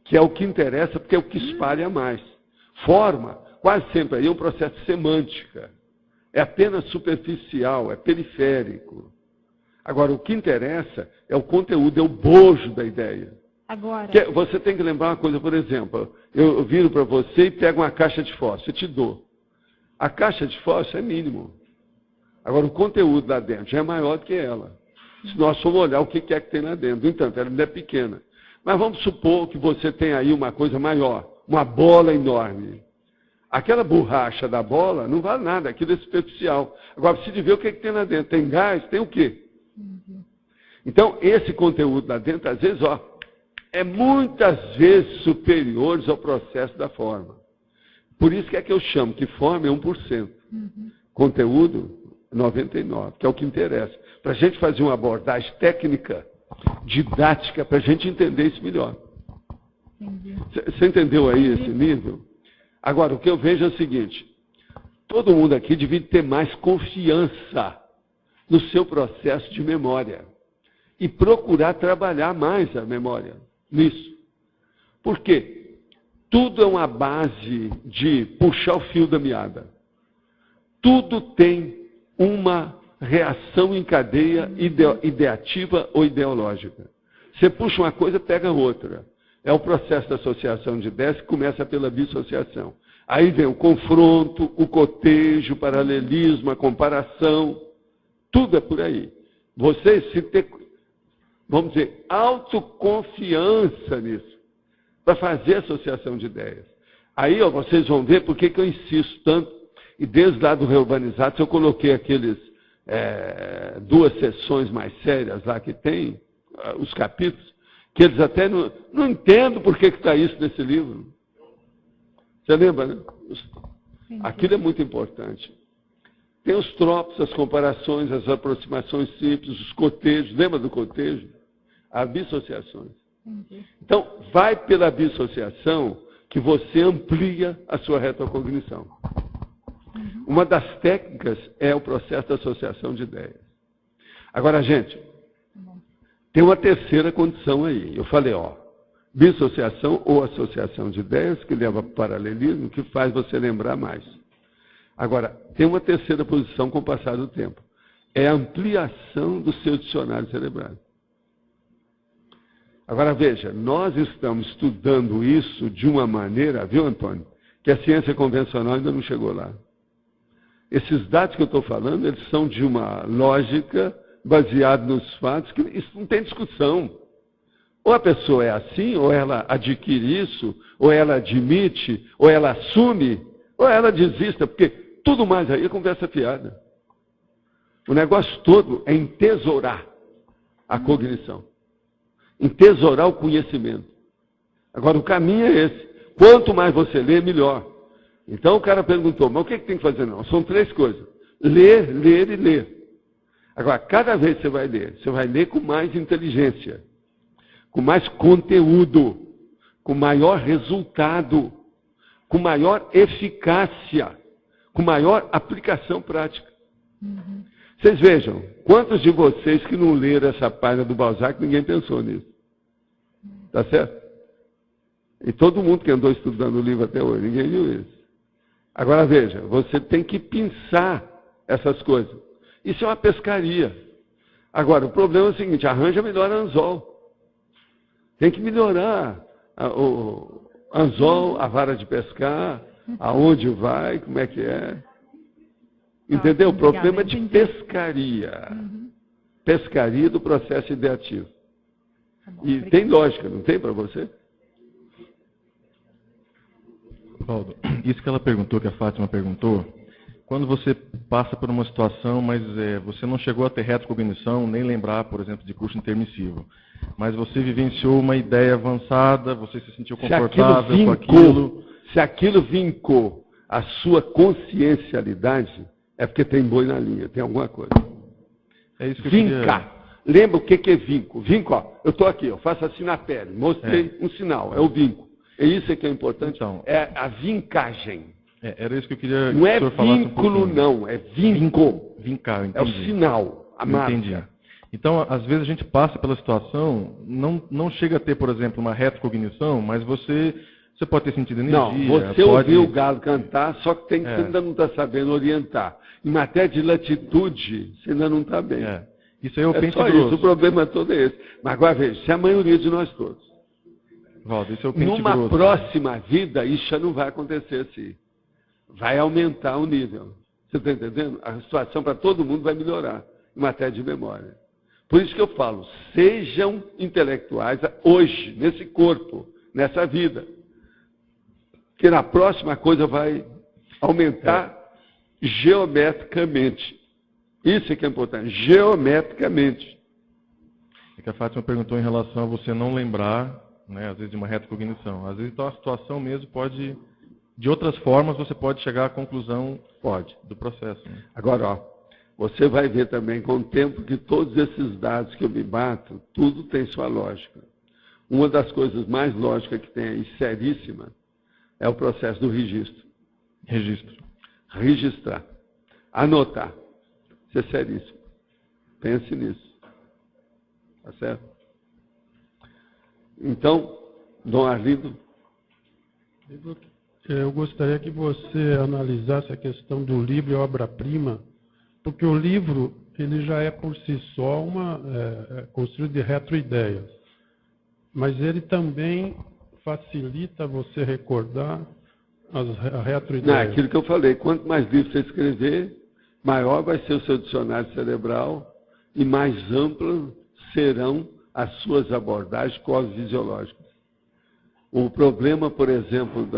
Speaker 2: que é o que interessa, porque é o que espalha mais. Forma, quase sempre aí é um processo de semântica. É apenas superficial, é periférico. Agora, o que interessa é o conteúdo, é o bojo da ideia.
Speaker 4: Agora...
Speaker 2: Você tem que lembrar uma coisa, por exemplo, eu viro para você e pego uma caixa de fósforo, eu te dou. A caixa de fósforo é mínimo. Agora, o conteúdo lá dentro já é maior do que ela. Se nós formos olhar o que é que tem lá dentro. No entanto, ela ainda é pequena. Mas vamos supor que você tem aí uma coisa maior, uma bola enorme. Aquela borracha da bola não vale nada, aquilo é superficial. Agora, precisa ver o que tem lá dentro. Tem gás, tem o quê? Então, esse conteúdo lá dentro, às vezes, é muitas vezes superior ao processo da forma. Por isso que é que eu chamo que forma é 1%. Conteúdo, 99%, que é o que interessa. Para a gente fazer uma abordagem técnica, didática, para a gente entender isso melhor. Você entendeu aí esse nível? Agora, o que eu vejo é o seguinte, todo mundo aqui devia ter mais confiança no seu processo de memória e procurar trabalhar mais a memória nisso. Por quê? Tudo é uma base de puxar o fio da meada. Tudo tem uma reação em cadeia ideativa ou ideológica. Você puxa uma coisa, pega outra. É o processo da associação de ideias que começa pela dissociação. Aí vem o confronto, o cotejo, o paralelismo, a comparação. Tudo é por aí. Vocês se ter, vamos dizer, autoconfiança nisso, para fazer associação de ideias. Aí vocês vão ver por que eu insisto tanto. E desde lá do Reurbanizado, eu coloquei aqueles 2 sessões mais sérias lá que tem, os capítulos, que eles até não entendem por que está isso nesse livro. Você lembra, né? Aquilo é muito importante. Tem os tropos, as comparações, as aproximações simples, os cotejos. Lembra do cotejo? As dissociações.
Speaker 4: Entendi.
Speaker 2: Então, vai pela dissociação que você amplia a sua retrocognição. Uma das técnicas é o processo de associação de ideias. Agora, gente, tem uma terceira condição aí. Eu falei, dissociação ou associação de ideias, que leva para o paralelismo, que faz você lembrar mais. Agora, tem uma terceira posição com o passar do tempo. É a ampliação do seu dicionário cerebral. Agora, veja, nós estamos estudando isso de uma maneira, viu, Antônio, que a ciência convencional ainda não chegou lá. Esses dados que eu estou falando, eles são de uma lógica baseada nos fatos, que isso não tem discussão. Ou a pessoa é assim, ou ela adquire isso, ou ela admite, ou ela assume, ou ela desista, porque tudo mais aí é conversa fiada. O negócio todo é entesourar a cognição, entesourar o conhecimento. Agora, o caminho é esse. Quanto mais você lê, melhor. Então o cara perguntou, mas o que tem que fazer? Não, são 3 coisas. Ler, ler e ler. Agora, cada vez que você vai ler com mais inteligência, com mais conteúdo, com maior resultado, com maior eficácia, com maior aplicação prática. Vocês vejam, quantos de vocês que não leram essa página do Balzac, ninguém pensou nisso? Tá certo? E todo mundo que andou estudando o livro até hoje, ninguém viu isso. Agora veja, você tem que pensar essas coisas. Isso é uma pescaria. Agora, o problema é o seguinte, arranja melhor anzol. Tem que melhorar o anzol, a vara de pescar, aonde vai, como é que é. Entendeu? O problema é de pescaria. Pescaria do processo ideativo. E tem lógica, não tem para você?
Speaker 5: Valdo, isso que ela perguntou, que a Fátima perguntou, quando você passa por uma situação, mas você não chegou a ter retrocognição, nem lembrar, por exemplo, de curso intermissivo, mas você vivenciou uma ideia avançada, você se sentiu confortável com aquilo.
Speaker 2: Se aquilo vincou a sua consciencialidade, é porque tem boi na linha, tem alguma coisa.
Speaker 5: É isso que
Speaker 2: Vincar. Lembra o que é vinco? Vinco, eu estou aqui, eu faço assim na pele, mostrei um sinal, é o vinco. É isso que é importante,
Speaker 5: então,
Speaker 2: é a vincagem.
Speaker 5: Era isso que eu queria
Speaker 2: não
Speaker 5: que o senhor falasse um pouquinho.
Speaker 2: Não é vínculo, não, é vinco.
Speaker 5: Vincar, entendi.
Speaker 2: É o sinal, a marca.
Speaker 5: Entendi. Então, às vezes a gente passa pela situação, não chega a ter, por exemplo, uma retrocognição, mas você pode ter sentido energia.
Speaker 2: Não, você ouviu o galo cantar, só que você ainda não está sabendo orientar. Em matéria de latitude, você ainda não está bem.
Speaker 5: Isso aí eu penso
Speaker 2: só isso, o problema todo é esse. Mas agora veja, se a maioria de nós todos.
Speaker 5: Valdo, isso eu penso
Speaker 2: numa próxima vida, isso já não vai acontecer assim. Vai aumentar o nível. Você está entendendo? A situação para todo mundo vai melhorar em matéria de memória. Por isso que eu falo, sejam intelectuais hoje, nesse corpo, nessa vida. Que na próxima coisa vai aumentar geometricamente. Isso é que é importante, geometricamente.
Speaker 5: É que a Fátima perguntou em relação a você não lembrar, né, às vezes de uma retrocognição. Às vezes então a situação mesmo pode, de outras formas, você pode chegar à conclusão do processo. Né?
Speaker 2: Agora, você vai ver também com o tempo que todos esses dados que eu me bato, tudo tem sua lógica. Uma das coisas mais lógicas que tem aí, seríssima, é o processo do registro. Registrar. Anotar. Isso é seríssimo. Pense nisso. Tá certo? Então, Dom Arlindo.
Speaker 6: Eu gostaria que você analisasse a questão do livro e obra-prima, porque o livro ele já é por si só construído de retroideias, mas ele também facilita você recordar a retroideias.
Speaker 2: Não, é aquilo que eu falei, quanto mais livros você escrever, maior vai ser o seu dicionário cerebral e mais amplas serão as suas abordagens cosmofisiológicas. O problema, por exemplo,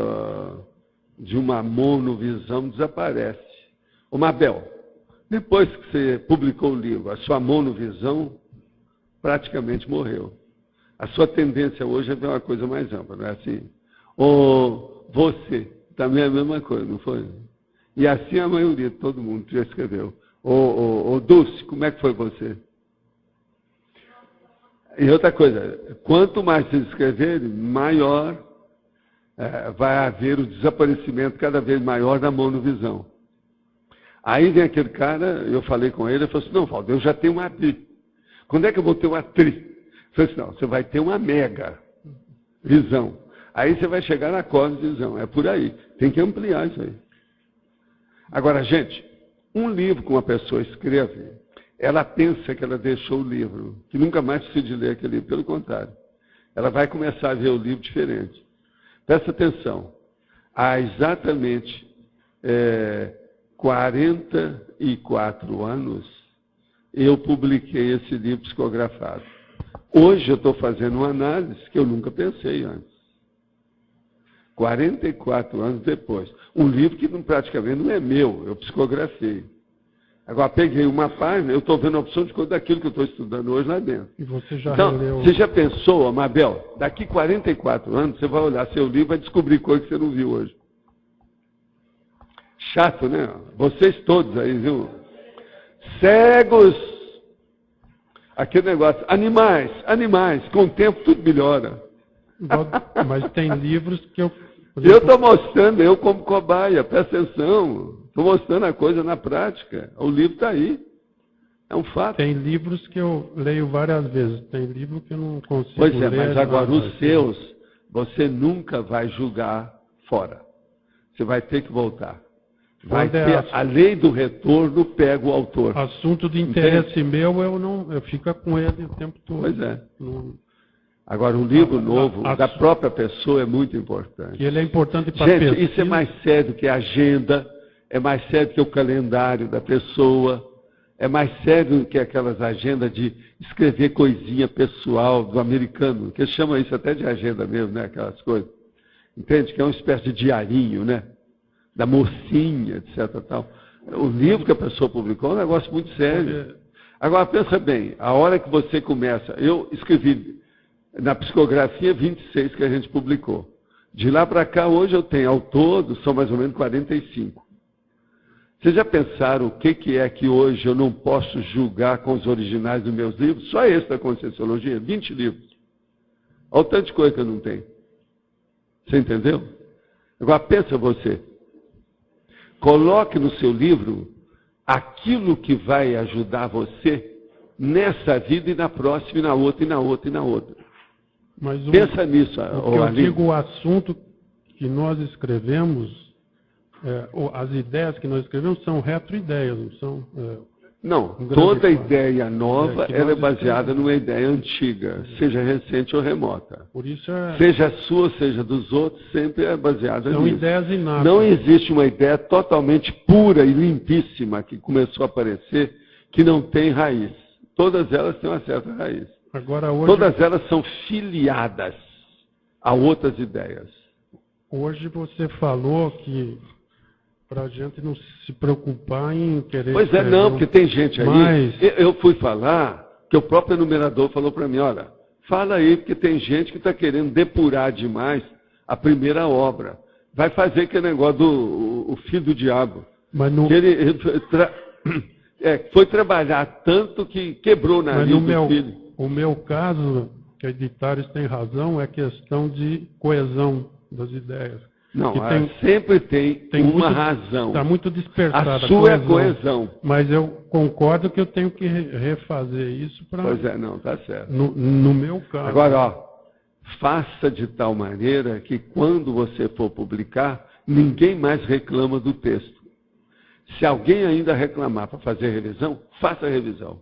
Speaker 2: de uma monovisão desaparece. Ô Mabel, depois que você publicou o livro, a sua monovisão praticamente morreu. A sua tendência hoje é ver uma coisa mais ampla, não é assim? Ou você, também é a mesma coisa, não foi? E assim a maioria, todo mundo já escreveu. Ô Dulce, como é que foi você? E outra coisa, quanto mais vocês escreverem, maior vai haver o desaparecimento cada vez maior da monovisão. Aí vem aquele cara, eu falei com ele, ele falou assim, não, Valdo, eu já tenho uma bi. Quando é que eu vou ter uma tri? Eu falei assim, não, você vai ter uma mega visão. Aí você vai chegar na cosmovisão, é por aí. Tem que ampliar isso aí. Agora, gente, um livro que uma pessoa escreve, ela pensa que ela deixou o livro, que nunca mais precisa de ler aquele livro. Pelo contrário, ela vai começar a ver o livro diferente. Presta atenção, há exatamente 44 anos, eu publiquei esse livro psicografado. Hoje eu estou fazendo uma análise que eu nunca pensei antes. 44 anos depois. Um livro que praticamente não é meu, eu psicografei. Agora peguei uma página, eu estou vendo a opção de coisa daquilo que eu estou estudando hoje lá dentro.
Speaker 6: E você já
Speaker 2: então,
Speaker 6: releu...
Speaker 2: Você já pensou, Mabel, daqui 44 anos você vai olhar seu livro e vai descobrir coisa que você não viu hoje. Chato, né? Vocês todos aí, viu? Cegos. Aquele negócio. Animais. Com o tempo tudo melhora.
Speaker 6: Mas tem livros que eu...
Speaker 2: Eu estou mostrando, eu como cobaia, presta atenção. Estou mostrando a coisa na prática. O livro está aí. É um fato.
Speaker 6: Tem livros que eu leio várias vezes. Tem livro que eu não consigo
Speaker 2: ler. Pois é,
Speaker 6: ler,
Speaker 2: mas agora os seus, você nunca vai julgar fora. Você vai ter que voltar. Vai ter, a lei do retorno pega o autor.
Speaker 6: Assunto de interesse meu, eu fico com ele o tempo todo.
Speaker 2: Pois é.
Speaker 6: Não...
Speaker 2: Agora, um livro novo da própria pessoa é muito importante.
Speaker 6: E ele é importante para a pessoa.
Speaker 2: Isso é mais sério que a agenda, é mais sério que o calendário da pessoa, é mais sério do que aquelas agendas de escrever coisinha pessoal do americano, que eles chamam isso até de agenda mesmo, né? Aquelas coisas. Entende? Que é uma espécie de diarinho, né? Da mocinha, etc. Tal. O livro que a pessoa publicou é um negócio muito sério. Agora, pensa bem, a hora que você começa... Eu escrevi na psicografia 26 que a gente publicou. De lá para cá, hoje eu tenho, ao todo, são mais ou menos 45. Vocês já pensaram o que é que hoje eu não posso julgar com os originais dos meus livros? Só esse da Conscienciologia, 20 livros. Olha o tanto de coisa que eu não tenho. Você entendeu? Agora, pensa você. Coloque no seu livro aquilo que vai ajudar você nessa vida e na próxima, e na outra, e na outra, e na outra.
Speaker 6: Mas
Speaker 2: pensa nisso,
Speaker 6: eu digo, o assunto que nós escrevemos, as ideias que nós escrevemos são retroideias, não são...
Speaker 2: Não, toda ideia nova ela é baseada numa ideia antiga, seja recente ou remota.
Speaker 6: Por isso
Speaker 2: seja sua, seja dos outros, sempre é baseada nisso.
Speaker 6: São ideias inatas.
Speaker 2: Não existe uma ideia totalmente pura e limpíssima que começou a aparecer, que não tem raiz. Todas elas têm uma certa raiz.
Speaker 6: Agora, hoje,
Speaker 2: todas elas são filiadas a outras ideias.
Speaker 6: Hoje você falou que para a gente não se preocupar em querer...
Speaker 2: Pois é, não, porque tem gente aí... Eu fui falar, que o próprio enumerador falou para mim, olha, fala aí, porque tem gente que está querendo depurar demais a primeira obra. Vai fazer aquele negócio do filho do diabo.
Speaker 6: Mas não...
Speaker 2: foi trabalhar tanto que quebrou o nariz do filho.
Speaker 6: O meu caso, que a Editares tem razão, é questão de coesão das ideias.
Speaker 2: Não, sempre tem uma razão.
Speaker 6: Está muito dispersada.
Speaker 2: A sua é coesão.
Speaker 6: Mas eu concordo que eu tenho que refazer isso para...
Speaker 2: Pois é, não, está certo.
Speaker 6: No meu caso.
Speaker 2: Agora, faça de tal maneira que quando você for publicar, ninguém mais reclama do texto. Se alguém ainda reclamar para fazer revisão, faça a revisão.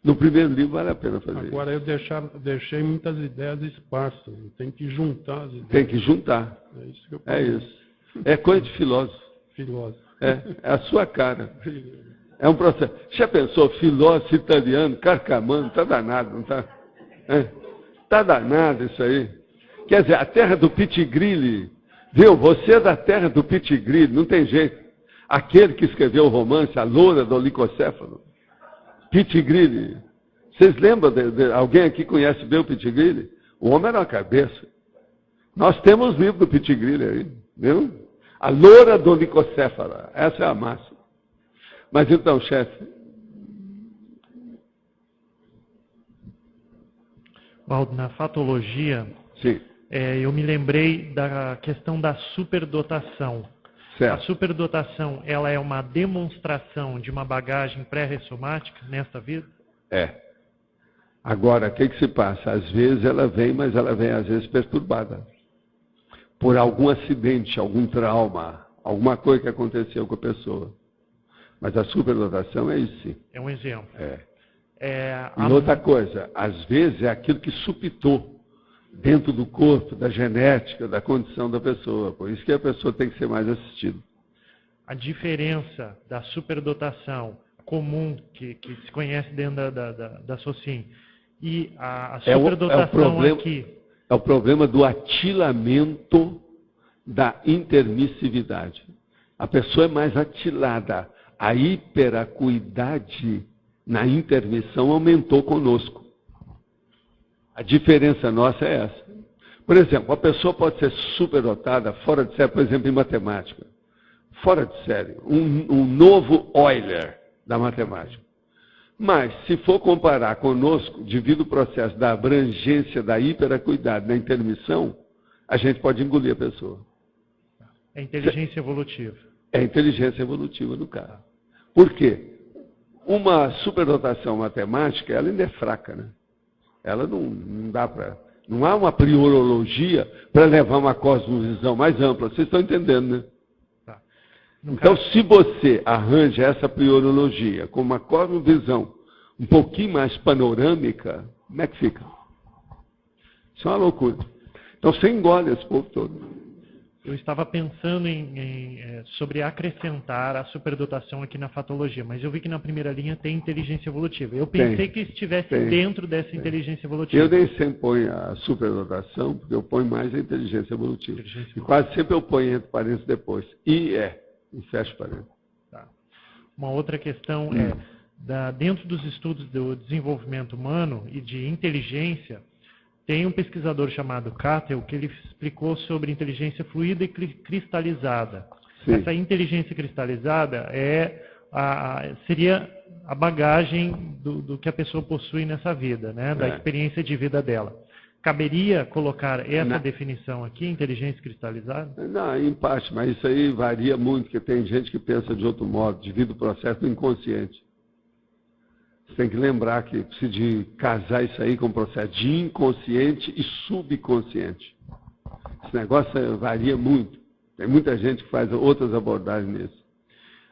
Speaker 2: No primeiro livro vale a pena fazer isso.
Speaker 6: Agora, eu deixei muitas ideias esparsas. Tem que juntar as ideias.
Speaker 2: Tem que juntar.
Speaker 6: É isso que eu
Speaker 2: isso. É coisa de filósofo. É a sua cara. É um processo. Já pensou, filósofo italiano, carcamano, está danado, não está? Está danado isso aí. Quer dizer, a terra do Pitigrilli, viu? Você é da terra do Pitigrilli, não tem jeito. Aquele que escreveu o romance, A Loura do Licocéfalo. Pitigrilli. Vocês lembram de alguém aqui conhece bem o Pitigrilli? O homem era uma cabeça. Nós temos livro do Pitigrilli aí, viu? A Loura do Licocéfala. Essa é a máxima. Mas então, chefe.
Speaker 7: Valdo, na fatologia,
Speaker 2: Sim,
Speaker 7: eu me lembrei da questão da superdotação. A
Speaker 2: certo.
Speaker 7: superdotação, ela é uma demonstração de uma bagagem pré-ressomática nesta vida?
Speaker 2: É. Agora, o que se passa? Às vezes ela vem, mas ela vem às vezes perturbada. Por algum acidente, algum trauma, alguma coisa que aconteceu com a pessoa. Mas a superdotação é isso sim.
Speaker 7: É um exemplo.
Speaker 2: E outra coisa, às vezes é aquilo que supitou dentro do corpo, da genética, da condição da pessoa. Por isso que a pessoa tem que ser mais assistida.
Speaker 7: A diferença da superdotação comum que se conhece dentro da SOCIM e a superdotação aqui.
Speaker 2: É o problema do atilamento da intermissividade. A pessoa é mais atilada. A hiperacuidade na intermissão aumentou conosco. A diferença nossa é essa. Por exemplo, a pessoa pode ser superdotada, fora de série, por exemplo, em matemática. Fora de série. Um novo Euler da matemática. Mas, se for comparar conosco, devido ao processo da abrangência da hiperacuidade na intermissão, a gente pode engolir a pessoa.
Speaker 7: É inteligência evolutiva.
Speaker 2: É inteligência evolutiva no caso. Por quê? Uma superdotação matemática, ela ainda é fraca, né? Ela não dá para... Não há uma priorologia para levar uma cosmovisão mais ampla. Vocês estão entendendo, né?
Speaker 7: Tá.
Speaker 2: Então, se você arranja essa priorologia com uma cosmovisão um pouquinho mais panorâmica, como é que fica? Isso é uma loucura. Então, você engole esse povo todo.
Speaker 7: Eu estava pensando sobre acrescentar a superdotação aqui na fatologia, mas eu vi que na primeira linha tem inteligência evolutiva. Eu pensei que estivesse dentro dessa inteligência evolutiva.
Speaker 2: Eu nem sempre ponho a superdotação, porque eu ponho mais a inteligência evolutiva. E quase sempre eu ponho entre parênteses depois. E fecho parênteses.
Speaker 7: Tá. Uma outra questão dentro dos estudos do desenvolvimento humano e de inteligência, tem um pesquisador chamado Cattell que ele explicou sobre inteligência fluida e cristalizada. Sim. Essa inteligência cristalizada seria a bagagem do que a pessoa possui nessa vida, né? Da experiência de vida dela. Caberia colocar essa definição aqui, inteligência cristalizada?
Speaker 2: Não, em parte, mas isso aí varia muito, porque tem gente que pensa de outro modo, devido ao processo do inconsciente. Você tem que lembrar que precisa de casar isso aí com o processo de inconsciente e subconsciente. Esse negócio varia muito. Tem muita gente que faz outras abordagens nisso.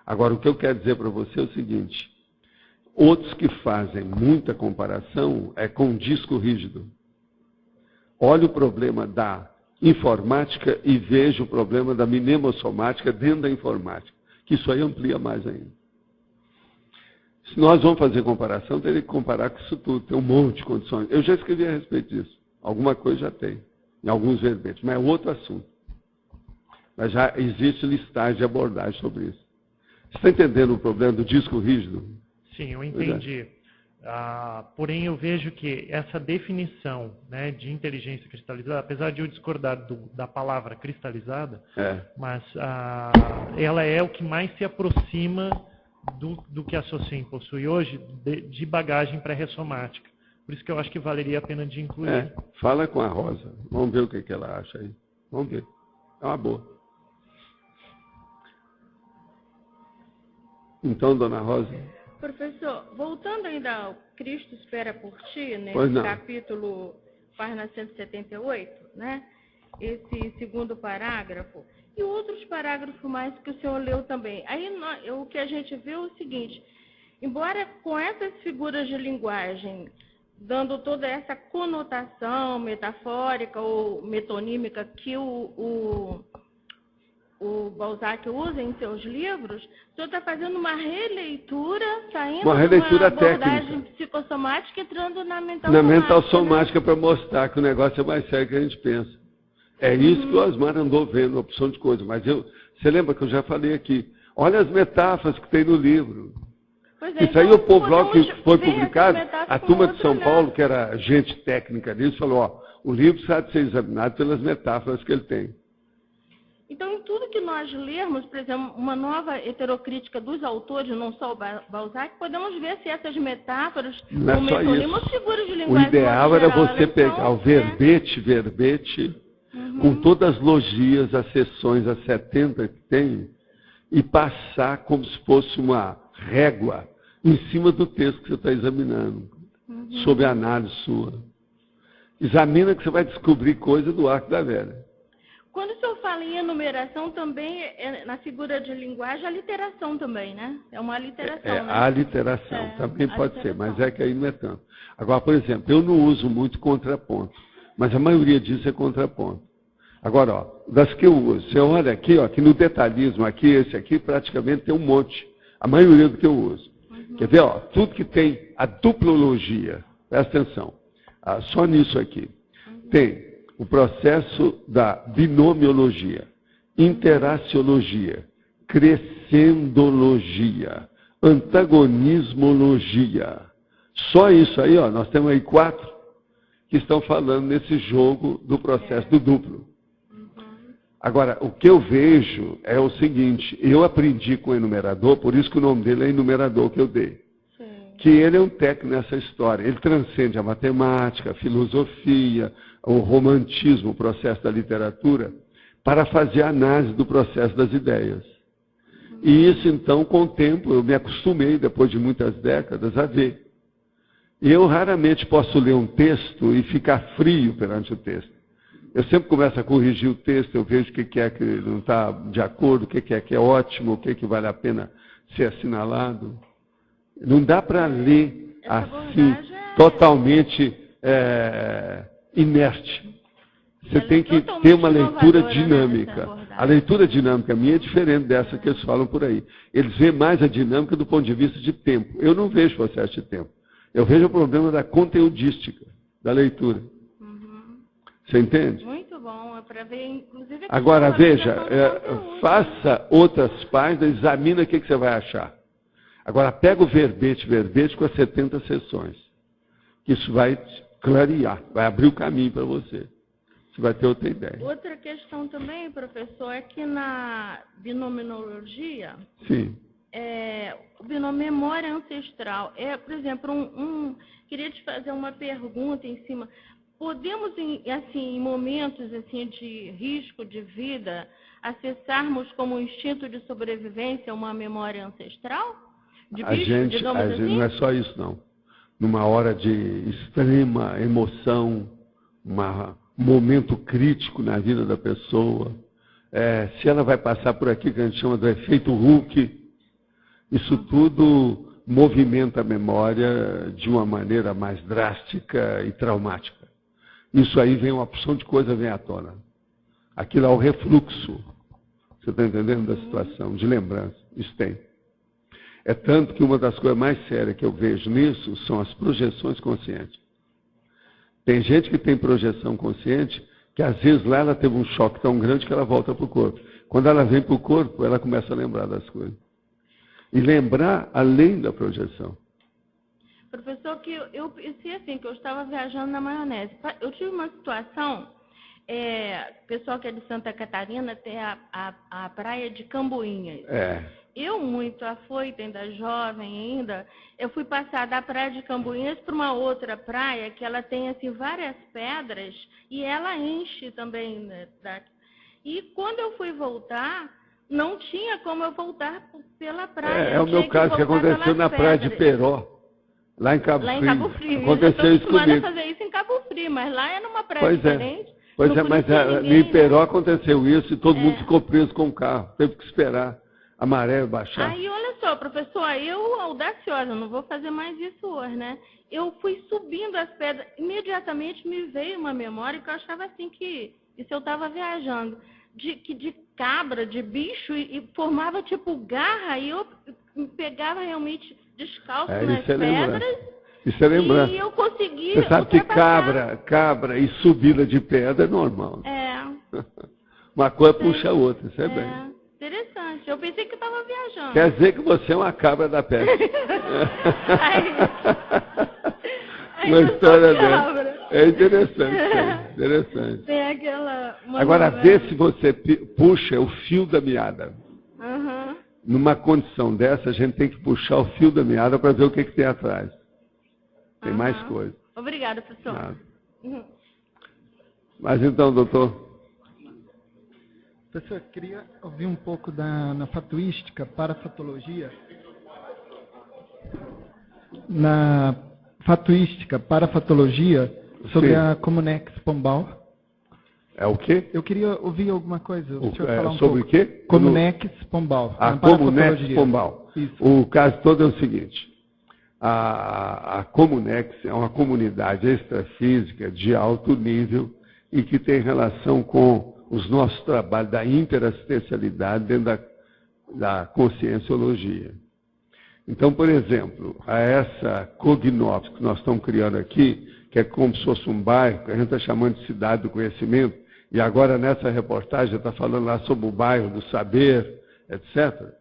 Speaker 2: Agora, o que eu quero dizer para você é o seguinte. Outros que fazem muita comparação é com disco rígido. Olha o problema da informática e veja o problema da mnemossomática dentro da informática. Que isso aí amplia mais ainda. Se nós vamos fazer comparação, teria que comparar com isso tudo. Tem um monte de condições. Eu já escrevi a respeito disso. Alguma coisa já tem. Em alguns verbetes. Mas é outro assunto. Mas já existe listagem de abordagem sobre isso. Você está entendendo o problema do disco rígido?
Speaker 7: Sim, eu entendi. Porém, eu vejo que essa definição, né, de inteligência cristalizada, apesar de eu discordar da palavra cristalizada, mas ela é o que mais se aproxima do que a SOCIM possui hoje de bagagem pré-ressomática. Por isso que eu acho que valeria a pena de incluir.
Speaker 2: Fala com a Rosa. Vamos ver o que ela acha aí. Vamos ver. É uma boa. Então, dona Rosa.
Speaker 8: Professor, voltando ainda ao Cristo espera por ti, né? Capítulo, página 178, né? Esse segundo parágrafo. E outros parágrafos mais que o senhor leu também. Aí o que a gente viu é o seguinte, embora com essas figuras de linguagem, dando toda essa conotação metafórica ou metonímica que o Balzac usa em seus livros, o senhor está fazendo uma releitura, saindo
Speaker 2: uma releitura
Speaker 8: de uma abordagem
Speaker 2: técnica.
Speaker 8: Psicossomática e entrando na mental
Speaker 2: somática. Na
Speaker 8: somática,
Speaker 2: mental somática, né? Para mostrar que o negócio é mais sério que a gente pensa. É isso que o Osmar andou vendo, uma opção de coisa. Mas você lembra que eu já falei aqui? Olha as metáforas que tem no livro.
Speaker 8: Pois é,
Speaker 2: isso aí
Speaker 8: então,
Speaker 2: o povo logo que foi publicado, a turma de São Paulo, que era gente técnica disso, falou, o livro precisa ser examinado pelas metáforas que ele tem.
Speaker 8: Então, em tudo que nós lermos, por exemplo, uma nova heterocrítica dos autores, não só o Balzac, podemos ver se essas metáforas,
Speaker 2: não
Speaker 8: como
Speaker 2: é só isso.
Speaker 8: as figuras de linguagem...
Speaker 2: O ideal era você pegar o verbete, com todas as logias, as seções, as 70 que tem, e passar como se fosse uma régua em cima do texto que você está examinando, sob a análise sua. Examina que você vai descobrir coisa do Arco da Velha.
Speaker 8: Quando o senhor fala em enumeração, também, na figura de linguagem, a literação também, né? É uma literação, né?
Speaker 2: A literação, também pode ser, mas é que aí não é tanto. Agora, por exemplo, eu não uso muito contraponto, mas a maioria disso é contraponto. Agora, ó, das que eu uso, você olha aqui, ó, que no detalhismo, aqui, esse aqui, praticamente tem um monte. A maioria do que eu uso. Quer ver, ó, tudo que tem a duplologia, presta atenção, só nisso aqui. Tem o processo da binomiologia, interaciologia, crescendologia, antagonismologia. Só isso aí, ó, nós temos aí 4 que estão falando nesse jogo do processo do duplo. Agora, o que eu vejo é o seguinte, eu aprendi com o enumerador, por isso que o nome dele é enumerador que eu dei. Sim. Que ele é um técnico nessa história. Ele transcende a matemática, a filosofia, o romantismo, o processo da literatura, para fazer a análise do processo das ideias. E isso, então, com o tempo, eu me acostumei, depois de muitas décadas, a ver. E eu raramente posso ler um texto e ficar frio perante o texto. Eu sempre começo a corrigir o texto, eu vejo o que é que não está de acordo, o que é o que vale a pena ser assinalado. Não dá para ler assim, totalmente inerte. Você tem que ter uma leitura dinâmica. A leitura dinâmica minha é diferente dessa que eles falam por aí. Eles veem mais a dinâmica do ponto de vista de tempo. Eu não vejo processo de tempo. Eu vejo o problema da conteudística, da leitura. Você entende?
Speaker 8: Muito bom, é para ver, inclusive...
Speaker 2: Agora, veja, faça outras páginas, examina o que você vai achar. Agora, pega o verbete com as 70 seções. Isso vai clarear, vai abrir o caminho para você. Você vai ter outra ideia.
Speaker 8: Outra questão também, professor, é que na binomiologia...
Speaker 2: Sim.
Speaker 8: O binômio memória ancestral. Por exemplo, queria te fazer uma pergunta em cima... Podemos, assim, em momentos assim, de risco de vida, acessarmos como um instinto de sobrevivência uma memória ancestral? De bicho, digamos assim?
Speaker 2: Não é só isso, não. Numa hora de extrema emoção, um momento crítico na vida da pessoa, se ela vai passar por aqui, que a gente chama do efeito Hulk, isso tudo movimenta a memória de uma maneira mais drástica e traumática. Isso aí vem uma opção de coisa, vem à tona. Aquilo é o refluxo. Você está entendendo da situação, de lembrança. Isso tem. É tanto que uma das coisas mais sérias que eu vejo nisso são as projeções conscientes. Tem gente que tem projeção consciente, que às vezes lá ela teve um choque tão grande que ela volta para o corpo. Quando ela vem para o corpo, ela começa a lembrar das coisas. E lembrar além da projeção.
Speaker 8: Professor, que eu pensei assim, que eu estava viajando na maionese. Eu tive uma situação, o pessoal que é de Santa Catarina tem a praia de Camboinhas. Eu, muito afoita, ainda jovem ainda, eu fui passar da praia de Camboinhas para uma outra praia, que ela tem assim, várias pedras, e ela enche também. Né, e quando eu fui voltar, não tinha como eu voltar pela praia.
Speaker 2: É o meu caso, que aconteceu na praia de Peró. Lá em Cabo Frio. Aconteceu isso comigo.
Speaker 8: Eu estou fazer isso em Cabo Frio, mas lá é numa praia diferente.
Speaker 2: Pois é, mas em Peró aconteceu isso e todo mundo ficou preso com o carro. Teve que esperar a maré baixar.
Speaker 8: Aí, olha só, professor, eu, audaciosa, não vou fazer mais isso hoje, né? Eu fui subindo as pedras, imediatamente me veio uma memória que eu achava assim que, isso eu estava viajando, de cabra, de bicho, e formava tipo garra, e eu me pegava realmente descalço nas pedras.
Speaker 2: Isso é lembrança.
Speaker 8: E eu consegui.
Speaker 2: Você sabe que cabra e subida de pedra é normal. Uma coisa puxa a outra, isso é bem.
Speaker 8: Interessante. Eu pensei que estava viajando.
Speaker 2: Quer dizer que você é uma cabra da pedra. Uma história dessa. É interessante, interessante.
Speaker 8: Tem aquela...
Speaker 2: Agora, vê se você puxa o fio da meada.
Speaker 8: Uhum.
Speaker 2: Numa condição dessa, a gente tem que puxar o fio da meada para ver o que tem atrás. Tem mais coisa.
Speaker 8: Obrigada, professor.
Speaker 2: Nada. Mas então, doutor...
Speaker 9: Professor, eu queria ouvir um pouco na fatuística, parafatologia. Na fatuística, parafatologia, sobre
Speaker 2: Sim.
Speaker 9: a Comunex Pombal.
Speaker 2: É o quê?
Speaker 9: Eu queria ouvir alguma coisa. O senhor falar um
Speaker 2: sobre
Speaker 9: pouco.
Speaker 2: o quê?
Speaker 9: Comunex Pombal.
Speaker 2: A Comunex Pombal.
Speaker 9: Isso.
Speaker 2: O caso todo é o seguinte. A Comunex é uma comunidade extrafísica de alto nível e que tem relação com os nossos trabalhos da interassistencialidade dentro da conscienciologia. Então, por exemplo, essa Cognops que nós estamos criando aqui, que é como se fosse um bairro, que a gente está chamando de cidade do conhecimento, e agora nessa reportagem está falando lá sobre o bairro do saber, etc.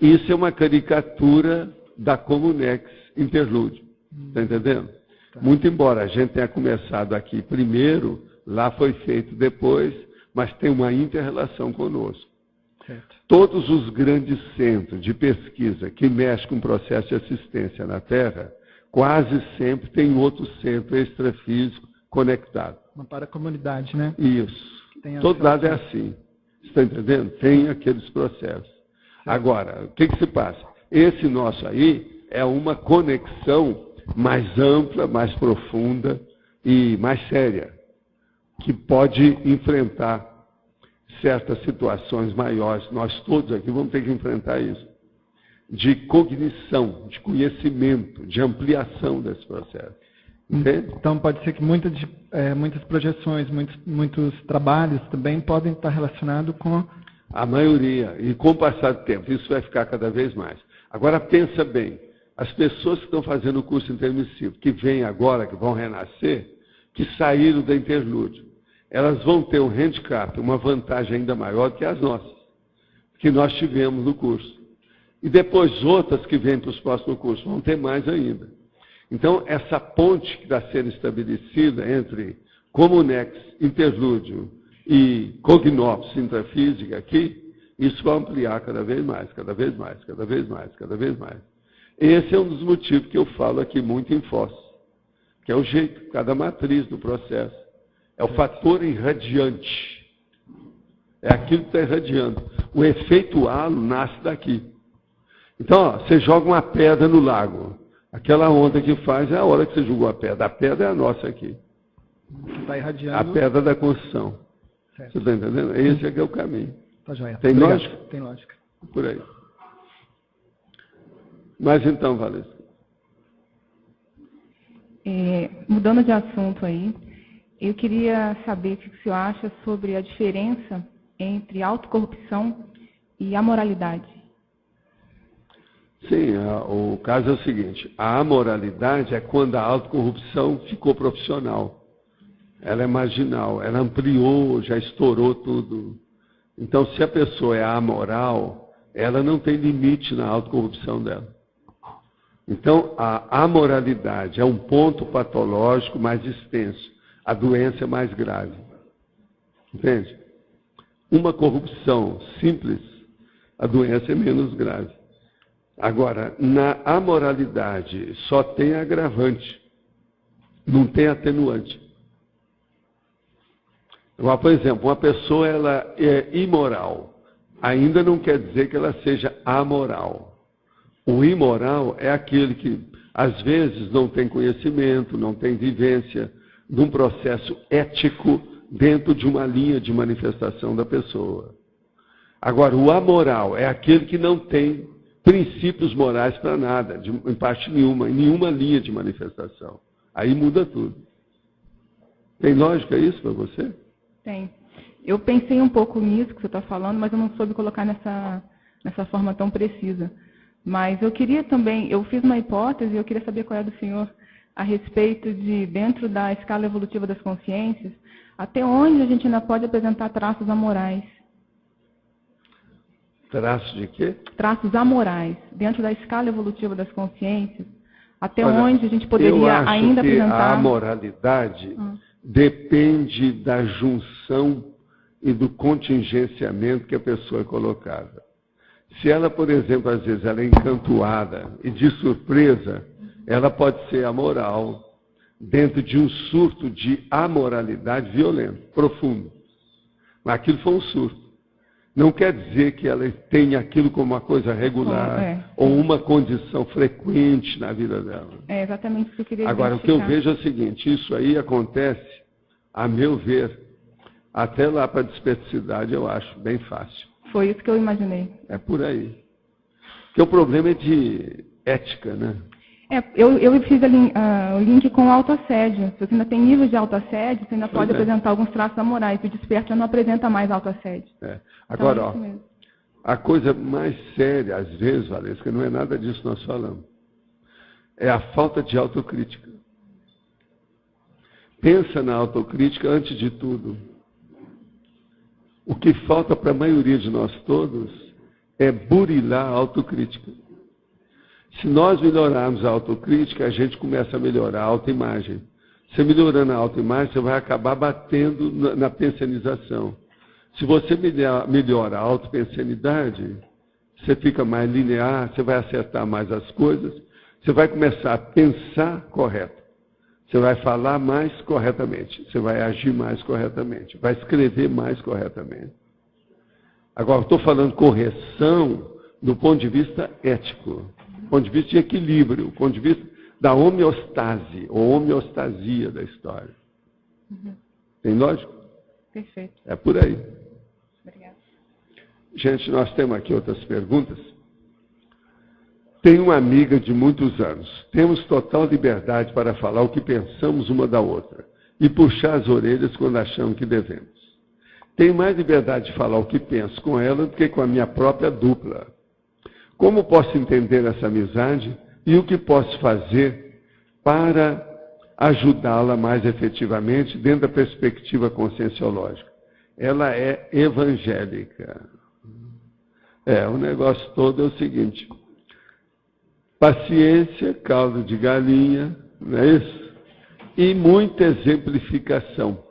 Speaker 2: Isso é uma caricatura da Comunex Interlúdio. Está entendendo? Tá. Muito embora a gente tenha começado aqui primeiro, lá foi feito depois, mas tem uma inter-relação conosco. Certo. Todos os grandes centros de pesquisa que mexem com o processo de assistência na Terra, quase sempre tem outro centro extrafísico conectado.
Speaker 9: Uma paracomunidade, né?
Speaker 2: Isso. Todo lado é assim. Está entendendo? Tem aqueles processos. Certo. Agora, o que se passa? Esse nosso aí é uma conexão mais ampla, mais profunda e mais séria, que pode enfrentar certas situações maiores. Nós todos aqui vamos ter que enfrentar isso. De cognição, de conhecimento, de ampliação desse processo. Entende?
Speaker 9: Então pode ser que muitas projeções, muitos trabalhos também podem estar relacionados com...
Speaker 2: A maioria. E com o passar do tempo, isso vai ficar cada vez mais. Agora pensa bem, as pessoas que estão fazendo o curso intermissivo, que vêm agora, que vão renascer, que saíram da interlúdio, elas vão ter um handicap, uma vantagem ainda maior que as nossas, que nós tivemos no curso. E depois outras que vêm para os próximos cursos vão ter mais ainda. Então, essa ponte que está sendo estabelecida entre Comunex, Interlúdio e Cognops, intrafísica aqui, isso vai ampliar cada vez mais, cada vez mais, cada vez mais, cada vez mais. Esse é um dos motivos que eu falo aqui muito em Foz, que é o jeito, cada matriz do processo. É o fator irradiante. É aquilo que está irradiando. O efeito halo nasce daqui. Então, ó, você joga uma pedra no lago. Aquela onda que faz é a hora que você jogou a pedra. A pedra é a nossa aqui.
Speaker 9: Está irradiando.
Speaker 2: A pedra da construção.
Speaker 9: Certo.
Speaker 2: Você está entendendo? Esse é o caminho.
Speaker 9: Tá joia.
Speaker 2: Tem
Speaker 9: Obrigado.
Speaker 2: lógica?
Speaker 9: Tem lógica.
Speaker 2: Por aí. Mas então, Valesca.
Speaker 10: Mudando de assunto aí, eu queria saber o que o senhor acha sobre a diferença entre autocorrupção e amoralidade.
Speaker 2: Sim, o caso é o seguinte, a amoralidade é quando a autocorrupção ficou profissional. Ela é marginal, ela ampliou, já estourou tudo. Então, se a pessoa é amoral, ela não tem limite na autocorrupção dela. Então, a amoralidade é um ponto patológico mais extenso. A doença é mais grave. Entende? Uma corrupção simples, a doença é menos grave. Agora, na amoralidade só tem agravante, não tem atenuante. Agora, por exemplo, uma pessoa ela é imoral, ainda não quer dizer que ela seja amoral. O imoral é aquele que, às vezes, não tem conhecimento, não tem vivência de um processo ético dentro de uma linha de manifestação da pessoa. Agora, o amoral é aquele que não tem princípios morais para nada, em parte nenhuma, em nenhuma linha de manifestação. Aí muda tudo. Tem lógica isso para você?
Speaker 10: Tem. Eu pensei um pouco nisso que você está falando, mas eu não soube colocar nessa forma tão precisa. Mas eu queria também, eu fiz uma hipótese e eu queria saber qual é do senhor a respeito de, dentro da escala evolutiva das consciências, até onde a gente ainda pode apresentar traços amorais.
Speaker 2: Traços de quê?
Speaker 10: Traços amorais. Dentro da escala evolutiva das consciências, Até onde a gente poderia ainda apresentar?
Speaker 2: A moralidade depende da junção e do contingenciamento que a pessoa é colocada. Se ela, por exemplo, às vezes ela é encantoada e de surpresa, ela pode ser amoral dentro de um surto de amoralidade violento, profundo. Mas aquilo foi um surto. Não quer dizer que ela tenha aquilo como uma coisa regular ou uma condição frequente na vida dela.
Speaker 10: É exatamente isso que eu queria
Speaker 2: Agora, o que eu vejo é o seguinte, isso aí acontece, a meu ver, até lá para a desperticidade, eu acho bem fácil.
Speaker 10: Foi isso que eu imaginei.
Speaker 2: É por aí. Porque o problema é de ética, né?
Speaker 10: Eu fiz o link com o autoassédio. Se você ainda tem nível de autoassédio, você ainda pode apresentar alguns traços amorais. O desperto já não apresenta mais autoassédio.
Speaker 2: Agora, então, a coisa mais séria, às vezes, Valesca, não é nada disso que nós falamos. É a falta de autocrítica. Pensa na autocrítica antes de tudo. O que falta para a maioria de nós todos é burilar a autocrítica. Se nós melhorarmos a autocrítica, a gente começa a melhorar a autoimagem. Você melhorando a autoimagem, você vai acabar batendo na pensionização. Se você melhora a autopensanidade, você fica mais linear, você vai acertar mais as coisas, você vai começar a pensar correto. Você vai falar mais corretamente, você vai agir mais corretamente, vai escrever mais corretamente. Agora, estou falando correção do ponto de vista ético, do ponto de vista de equilíbrio, do ponto de vista da homeostase, ou homeostasia da história. Tem lógico?
Speaker 10: Perfeito.
Speaker 2: É por aí.
Speaker 10: Obrigada.
Speaker 2: Gente, nós temos aqui outras perguntas. Tenho uma amiga de muitos anos. Temos total liberdade para falar o que pensamos uma da outra e puxar as orelhas quando achamos que devemos. Tenho mais liberdade de falar o que penso com ela do que com a minha própria dupla. Como posso entender essa amizade e o que posso fazer para ajudá-la mais efetivamente dentro da perspectiva conscienciológica? Ela é evangélica. O negócio todo é o seguinte: paciência, caldo de galinha, não é isso? E muita exemplificação.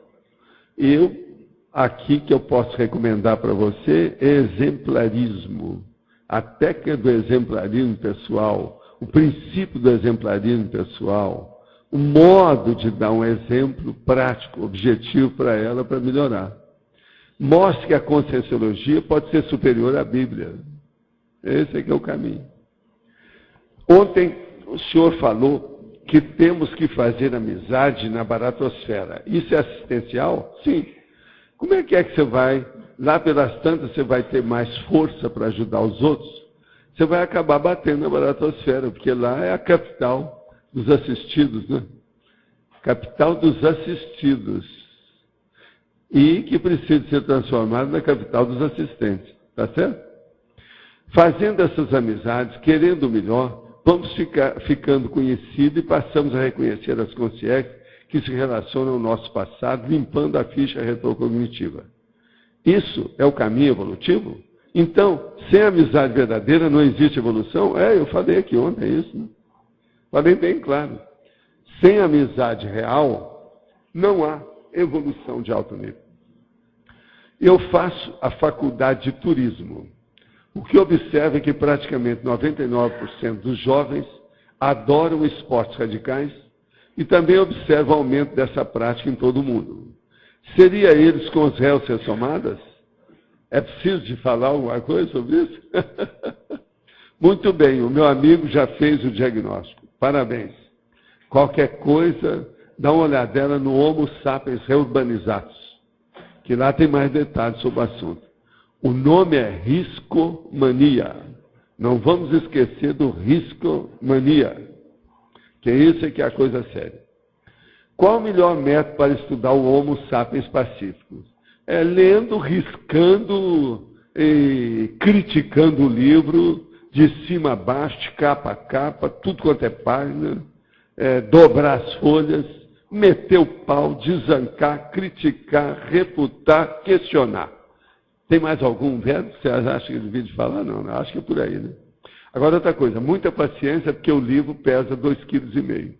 Speaker 2: Aqui que eu posso recomendar para você é exemplarismo. A técnica do exemplarismo pessoal, o princípio do exemplarismo pessoal, o modo de dar um exemplo prático, objetivo para ela, para melhorar. Mostre que a conscienciologia pode ser superior à Bíblia. Esse é que é o caminho. Ontem o senhor falou que temos que fazer amizade na baratosfera. Isso é assistencial? Sim. Como é que você vai, lá pelas tantas, você vai ter mais força para ajudar os outros? Você vai acabar batendo na baratosfera, porque lá é a capital dos assistidos, né? Capital dos assistidos. E que precisa ser transformado na capital dos assistentes. Tá certo? Fazendo essas amizades, querendo o melhor, vamos ficando conhecidos e passamos a reconhecer as consciências que se relacionam ao nosso passado, limpando a ficha retrocognitiva. Isso é o caminho evolutivo? Então, sem amizade verdadeira não existe evolução? Eu falei aqui ontem isso, né? Falei bem claro. Sem amizade real, não há evolução de alto nível. Eu faço a faculdade de turismo. O que observo é que praticamente 99% dos jovens adoram esportes radicais e também observo o aumento dessa prática em todo o mundo. Seria eles com os réus ser somadas? É preciso de falar alguma coisa sobre isso? Muito bem, o meu amigo já fez o diagnóstico. Parabéns. Qualquer coisa, dá uma olhadela no Homo sapiens reurbanizatus, que lá tem mais detalhes sobre o assunto. O nome é riscomania. Não vamos esquecer do riscomania, que isso é que é a coisa séria. Qual o melhor método para estudar o Homo sapiens pacífico? É lendo, riscando e criticando o livro de cima a baixo, de capa a capa, tudo quanto é página, dobrar as folhas, meter o pau, desancar, criticar, refutar, questionar. Tem mais algum verbo que você acha que eu devia falar? Não, acho que é por aí, né? Agora, outra coisa, muita paciência, porque o livro pesa 2,5 kg.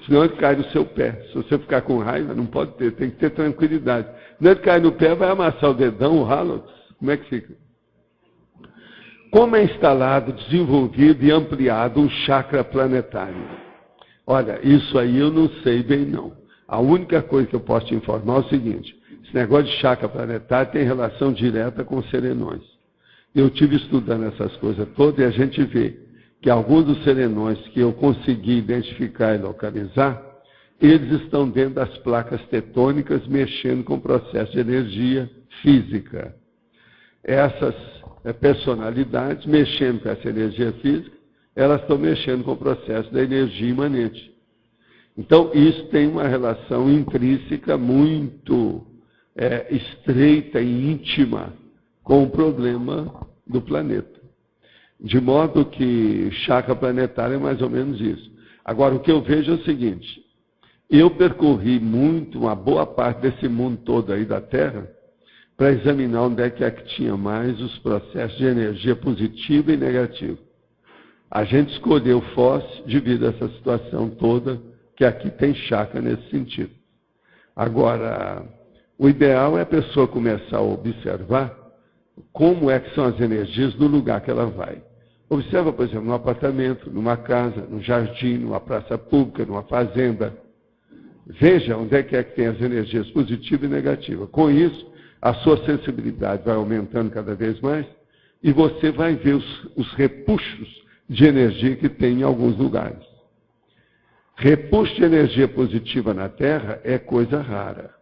Speaker 2: Senão ele cai no seu pé. Se você ficar com raiva, não pode ter, tem que ter tranquilidade. Não ele cai no pé, vai amassar o dedão, o ralo, como é que fica? Como é instalado, desenvolvido e ampliado um chakra planetário? Olha, isso aí eu não sei bem não. A única coisa que eu posso te informar é o seguinte, esse negócio de chakra planetário tem relação direta com os serenões. Eu tive estudando essas coisas todas e a gente vê que alguns dos serenões que eu consegui identificar e localizar, eles estão dentro das placas tectônicas mexendo com o processo de energia física. Essas personalidades mexendo com essa energia física, elas estão mexendo com o processo da energia imanente. Então, isso tem uma relação intrínseca muito estreita e íntima com o problema do planeta. De modo que chakra planetário é mais ou menos isso. Agora, o que eu vejo é o seguinte, eu percorri uma boa parte desse mundo todo aí da Terra, para examinar onde é que tinha mais os processos de energia positiva e negativa. A gente escolheu Foz devido a essa situação toda, que aqui tem chakra nesse sentido. Agora, o ideal é a pessoa começar a observar como é que são as energias do lugar que ela vai. Observa, por exemplo, num apartamento, numa casa, num jardim, numa praça pública, numa fazenda. Veja onde é que tem as energias positivas e negativas. Com isso, a sua sensibilidade vai aumentando cada vez mais e você vai ver os repuxos de energia que tem em alguns lugares. Repuxo de energia positiva na Terra é coisa rara.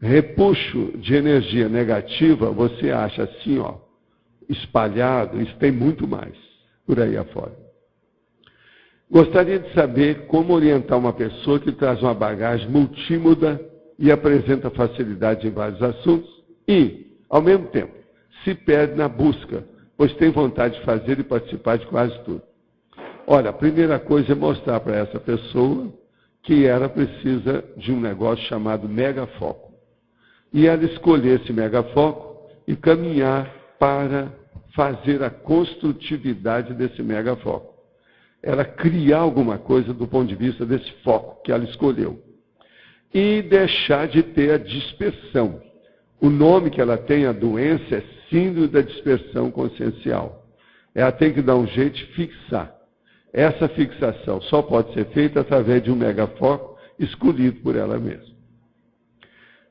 Speaker 2: Repuxo de energia negativa, você acha assim, ó, espalhado, isso tem muito mais por aí afora. Gostaria de saber como orientar uma pessoa que traz uma bagagem multímoda e apresenta facilidade em vários assuntos e, ao mesmo tempo, se perde na busca, pois tem vontade de fazer e participar de quase tudo. Olha, a primeira coisa é mostrar para essa pessoa que ela precisa de um negócio chamado megafoco. E ela escolher esse megafoco e caminhar para fazer a construtividade desse megafoco. Ela criar alguma coisa do ponto de vista desse foco que ela escolheu. E deixar de ter a dispersão. O nome que ela tem, a doença, é síndrome da dispersão consciencial. Ela tem que dar um jeito de fixar. Essa fixação só pode ser feita através de um megafoco escolhido por ela mesma.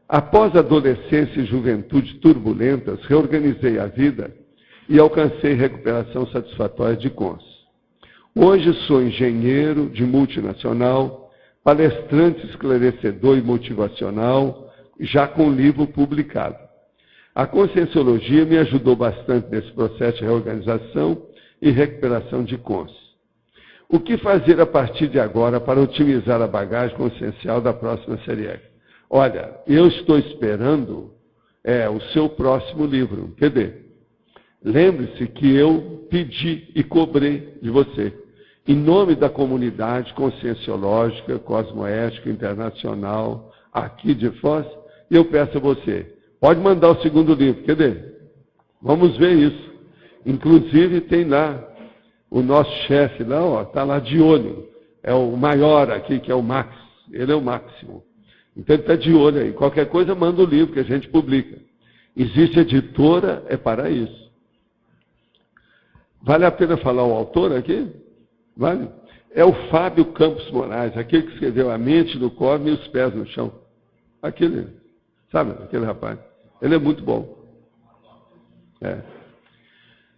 Speaker 2: Após a adolescência e juventude turbulentas, reorganizei a vida e alcancei recuperação satisfatória de consciência. Hoje sou engenheiro de multinacional, palestrante esclarecedor e motivacional, já com livro publicado. A conscienciologia me ajudou bastante nesse processo de reorganização e recuperação de consciência. O que fazer a partir de agora para otimizar a bagagem consciencial da próxima série? Olha, eu estou esperando o seu próximo livro. Quer dizer, lembre-se que eu pedi e cobrei de você, em nome da comunidade conscienciológica, cosmoética, internacional, aqui de Foz, e eu peço a você, pode mandar o segundo livro, quer dizer, vamos ver isso. Inclusive tem lá, o nosso chefe lá, está lá de olho, é o maior aqui, que é o Max, ele é o máximo. Então ele está de olho aí. Qualquer coisa, manda o livro que a gente publica. Existe editora, é para isso. Vale a pena falar o autor aqui? Vale? É o Fábio Campos Moraes, aquele que escreveu A Mente no Corpo e os Pés no Chão. Aquele, sabe, aquele rapaz. Ele é muito bom.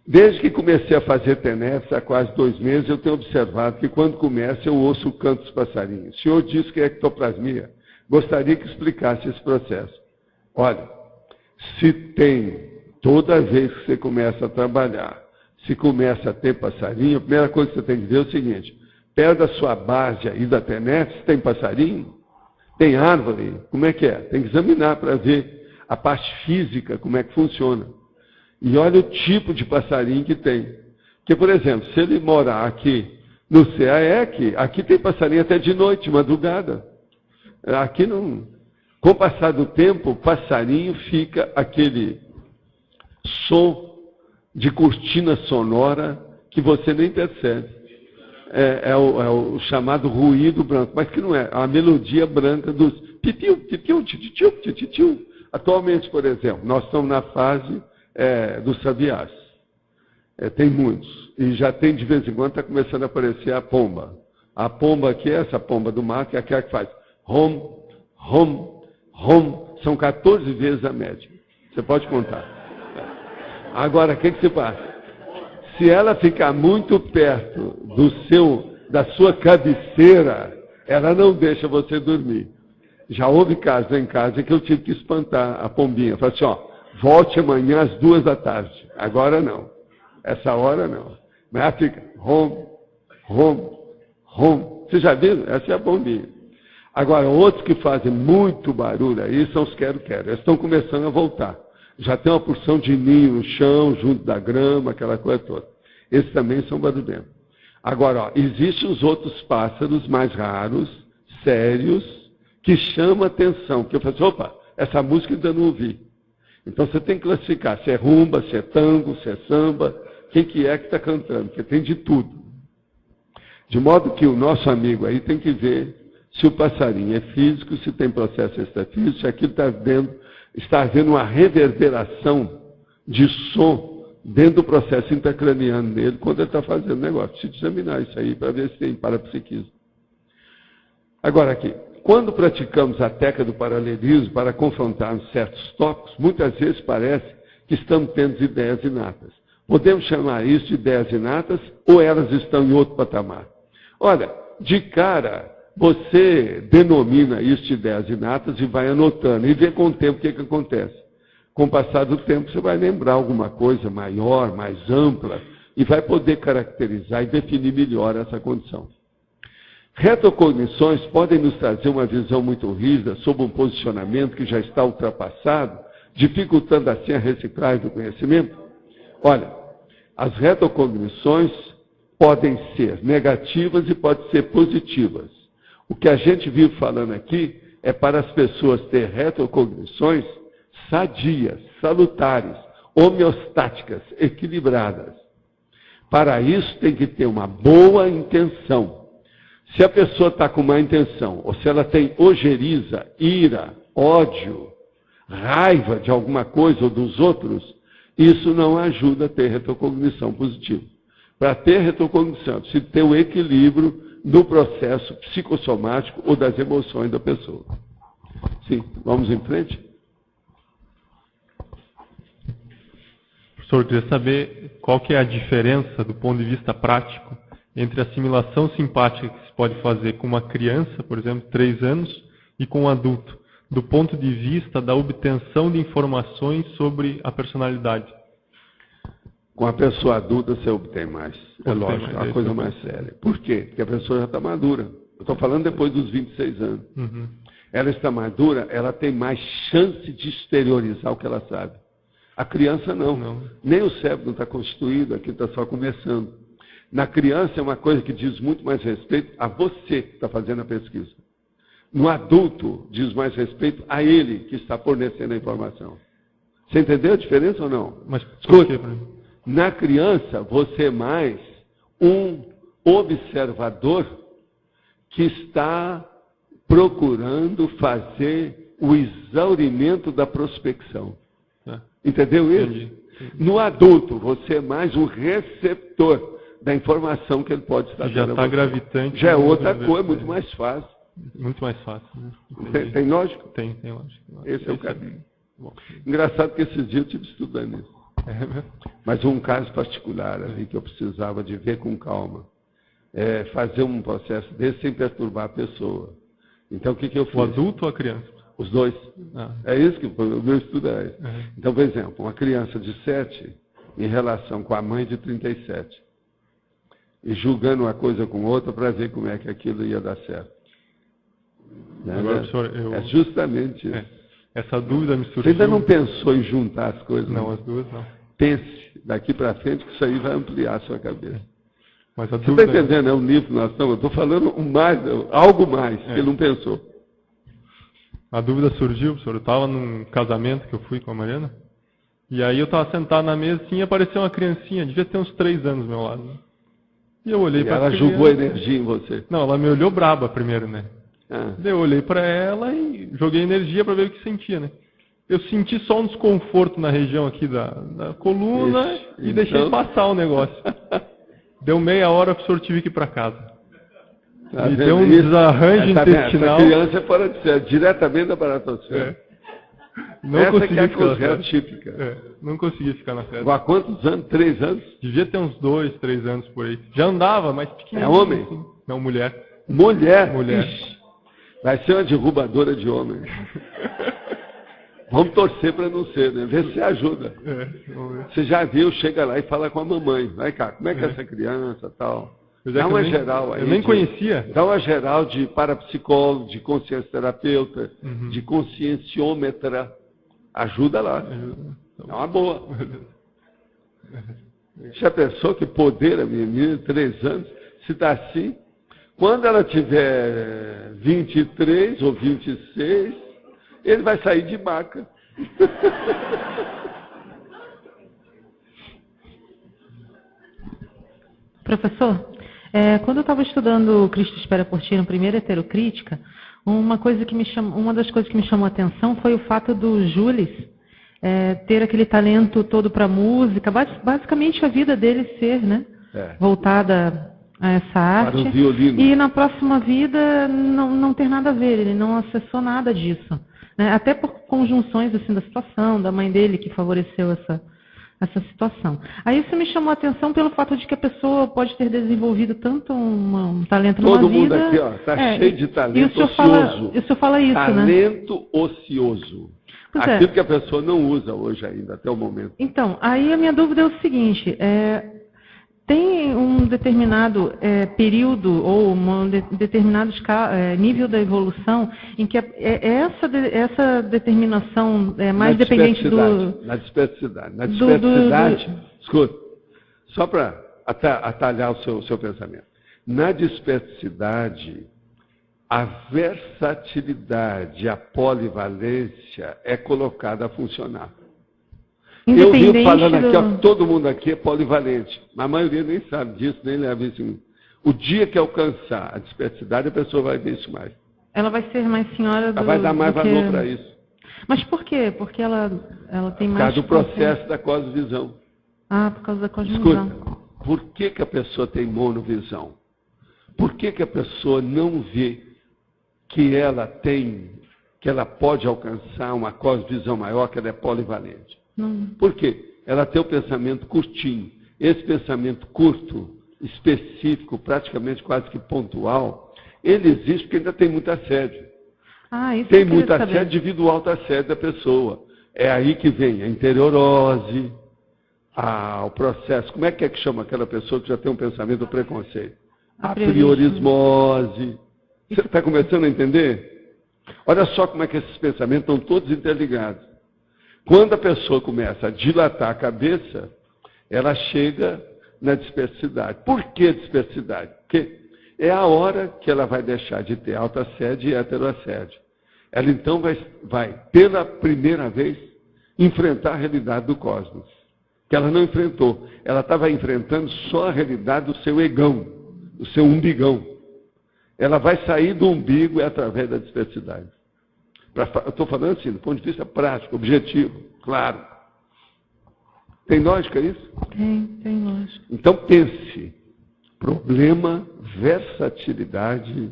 Speaker 2: Desde que comecei a fazer TENEPS há quase 2 meses, eu tenho observado que quando começa eu ouço o canto dos passarinhos. O senhor disse que é ectoplasmia. Gostaria que explicasse esse processo. Olha, se tem, toda vez que você começa a trabalhar, se começa a ter passarinho, a primeira coisa que você tem que ver é o seguinte, perto da sua base aí da TENEPS, tem passarinho? Tem árvore? Como é que é? Tem que examinar para ver a parte física, como é que funciona. E olha o tipo de passarinho que tem. Porque, por exemplo, se ele morar aqui no CAEC, aqui tem passarinho até de noite, de madrugada. Aqui não. Com o passar do tempo, o passarinho fica aquele som de cortina sonora que você nem percebe. É o chamado ruído branco, mas que não é a melodia branca dos pipiu, pipiu, tititiu, tititiu. Atualmente, por exemplo, nós estamos na fase dos sabiás. Tem muitos. E já tem, de vez em quando, está começando a aparecer a pomba. A pomba aqui é essa pomba do mar, que é aquela que faz rom, rom, rom. São 14 vezes a média. Você pode contar. Agora, o que se passa? Se ela ficar muito perto da sua cabeceira, ela não deixa você dormir. Já houve casos em casa que eu tive que espantar a pombinha. Falei assim, volte amanhã às 2 da tarde. Agora não. Essa hora não. Mas ela fica rom, rom, rom. Você já viu? Essa é a pombinha. Agora, outros que fazem muito barulho aí são os quero-quero. Eles estão começando a voltar. Já tem uma porção de ninho no chão, junto da grama, aquela coisa toda. Esses também são barulhentos. Agora, existem os outros pássaros mais raros, sérios, que chamam a atenção. Porque eu falo assim, opa, essa música ainda não ouvi. Então você tem que classificar se é rumba, se é tango, se é samba, quem que está cantando, porque tem de tudo. De modo que o nosso amigo aí tem que ver se o passarinho é físico, se tem processo extrafísico, se aquilo está havendo uma reverberação de som dentro do processo intracraniano dele quando ele está fazendo negócio. Precisa examinar isso aí para ver se tem parapsiquismo. Agora aqui, quando praticamos a técnica do paralelismo para confrontarmos certos tópicos, muitas vezes parece que estamos tendo ideias inatas. Podemos chamar isso de ideias inatas ou elas estão em outro patamar? Olha, de cara, você denomina isso de ideias inatas e vai anotando e vê com o tempo o que acontece. Com o passar do tempo, você vai lembrar alguma coisa maior, mais ampla e vai poder caracterizar e definir melhor essa condição. Retrocognições podem nos trazer uma visão muito rígida sobre um posicionamento que já está ultrapassado, dificultando assim a reciclagem do conhecimento? Olha, as retrocognições podem ser negativas e podem ser positivas. O que a gente vive falando aqui é para as pessoas ter retrocognições sadias, salutares, homeostáticas, equilibradas. Para isso tem que ter uma boa intenção. Se a pessoa está com má intenção, ou se ela tem ojeriza, ira, ódio, raiva de alguma coisa ou dos outros, isso não ajuda a ter retrocognição positiva. Para ter retrocognição, precisa ter o equilíbrio no processo psicossomático ou das emoções da pessoa. Sim, vamos em frente?
Speaker 11: Professor, eu queria saber qual que é a diferença, do ponto de vista prático, entre a assimilação simpática que se pode fazer com uma criança, por exemplo, 3 anos, e com um adulto, do ponto de vista da obtenção de informações sobre a personalidade.
Speaker 2: Com a pessoa adulta você obtém mais. É lógico, é uma coisa mais séria. Por quê? Porque a pessoa já está madura. Eu estou falando depois dos 26 anos.
Speaker 11: Uhum.
Speaker 2: Ela está madura, ela tem mais chance de exteriorizar o que ela sabe. A criança não. Nem o cérebro está constituído, aqui está só começando. Na criança é uma coisa que diz muito mais respeito a você que está fazendo a pesquisa. No adulto, diz mais respeito a ele que está fornecendo a informação. Você entendeu a diferença ou não?
Speaker 11: Mas por quê?
Speaker 2: Na criança, você é mais um observador que está procurando fazer o exaurimento da prospecção. Entendeu isso?
Speaker 11: Entendi.
Speaker 2: No adulto, você é mais um receptor da informação que ele pode estar
Speaker 11: já está gravitante.
Speaker 2: Já é outra coisa, muito mais fácil.
Speaker 11: Muito mais fácil. Né?
Speaker 2: Tem lógica?
Speaker 11: Tem lógica.
Speaker 2: Esse é o caminho. Bom, engraçado que esses dias eu estive estudando isso. Mas um caso particular ali que eu precisava de ver com calma. Fazer um processo desse sem perturbar a pessoa. Então o que eu fiz?
Speaker 11: O adulto ou a criança?
Speaker 2: Os dois. É isso que o meu estudo é. Então, por exemplo, uma criança de 7 em relação com a mãe de 37. E julgando uma coisa com outra para ver como é que aquilo ia dar certo.
Speaker 11: Agora, professor,
Speaker 2: é justamente isso.
Speaker 11: Essa dúvida me surgiu.
Speaker 2: Você ainda não pensou em juntar as coisas?
Speaker 11: Não, as duas não.
Speaker 2: Pense daqui para frente que isso aí vai ampliar a sua cabeça.
Speaker 11: Mas a
Speaker 2: você está entendendo? É um nível que nós estamos. Eu estou falando algo mais que ele não pensou.
Speaker 11: A dúvida surgiu, professor. Eu estava num casamento que eu fui com a Mariana. E aí eu estava sentado na mesa assim, e apareceu uma criancinha, devia ter uns 3 anos do meu lado. E eu olhei para ela.
Speaker 2: Ela jogou energia em você?
Speaker 11: Não, ela me olhou braba primeiro, né? Daí eu olhei para ela e joguei energia para ver o que sentia, né? Eu senti só um desconforto na região aqui da coluna e deixei passar o negócio. Deu meia hora, o professor tive que ir para casa. E deu um desarranjo intestinal.
Speaker 2: Essa criança é fora de série, diretamente da baratosfera.
Speaker 11: Não
Speaker 2: essa
Speaker 11: consegui
Speaker 2: que é a
Speaker 11: ficar na
Speaker 2: cozinha
Speaker 11: festa.
Speaker 2: típica.
Speaker 11: Não consegui ficar na festa.
Speaker 2: Há quantos anos? 3 anos?
Speaker 11: Devia ter uns 2, 3 anos por aí. Já andava, mas pequenininho.
Speaker 2: É homem?
Speaker 11: Assim. Não, mulher.
Speaker 2: Mulher?
Speaker 11: Mulher.
Speaker 2: Ixi, vai ser uma derrubadora de homens. Vamos torcer para não ser, né? Vê se ajuda. Você já viu, chega lá e fala com a mamãe. Vai cá, como é que é essa criança e tal? Dá uma geral aí.
Speaker 11: Eu nem conhecia.
Speaker 2: Dá uma geral de parapsicólogo, de consciência terapeuta, de conscienciômetra. Ajuda lá. É uma boa. Já pensou que poder a menina, 3 anos, se está assim? Quando ela tiver 23 ou 26, ele vai sair de maca.
Speaker 12: Professor, quando eu estava estudando Cristo Espera por Ti no primeiro Heterocrítica, uma das coisas que me chamou a atenção foi o fato do Jules ter aquele talento todo para música, basicamente a vida dele ser, né, voltada a essa arte.
Speaker 2: Para o violino.
Speaker 12: E na próxima vida não ter nada a ver, ele não acessou nada disso. Né? Até por conjunções assim, da situação, da mãe dele que favoreceu essa situação. Aí isso me chamou a atenção pelo fato de que a pessoa pode ter desenvolvido tanto um talento numa vida...
Speaker 2: Todo mundo aqui está cheio de talento ocioso.
Speaker 12: E o senhor fala isso,
Speaker 2: talento ocioso.
Speaker 12: Pois
Speaker 2: aquilo que a pessoa não usa hoje ainda, até o momento.
Speaker 12: Então, aí a minha dúvida é o seguinte, tem um determinado período ou um determinado nível da evolução em que essa determinação é mais dependente do...
Speaker 2: Na dispersidade. Na dispersidade, escuta, só para atalhar o seu pensamento. Na dispersidade, a versatilidade, a polivalência é colocada a funcionar. Eu vivo falando aqui, ó, todo mundo aqui é polivalente. A maioria nem sabe disso, nem leva isso. O dia que alcançar a dispersidade, a pessoa vai ver isso mais.
Speaker 12: Ela vai ser mais senhora do...
Speaker 2: Ela vai dar mais valor para isso.
Speaker 12: Mas por quê? Porque ela tem mais...
Speaker 2: Por causa do processo da cosmovisão.
Speaker 12: Ah, por causa da cosmovisão.
Speaker 2: Escuta, por que a pessoa tem monovisão? Por que a pessoa não vê que ela pode alcançar uma cosmovisão maior, que ela é polivalente? Por quê? Ela tem o pensamento curtinho. Esse pensamento curto, específico, praticamente quase que pontual, ele existe porque ainda tem muita assédio. Tem muita assédio devido ao alto assédio da pessoa. É aí que vem a interiorose, o processo. Como é que chama aquela pessoa que já tem um pensamento do preconceito? A priorismose. Você está começando a entender? Olha só como é que esses pensamentos estão todos interligados. Quando a pessoa começa a dilatar a cabeça, ela chega na dispersidade. Por que dispersidade? Porque é a hora que ela vai deixar de ter autoassédio e heteroassédio. Ela então vai, pela primeira vez, enfrentar a realidade do cosmos. Que ela não enfrentou. Ela estava enfrentando só a realidade do seu egão, do seu umbigão. Ela vai sair do umbigo através da dispersidade. Eu estou falando assim, do ponto de vista prático, objetivo, claro. Tem lógica isso?
Speaker 12: Tem lógica.
Speaker 2: Então pense, problema, versatilidade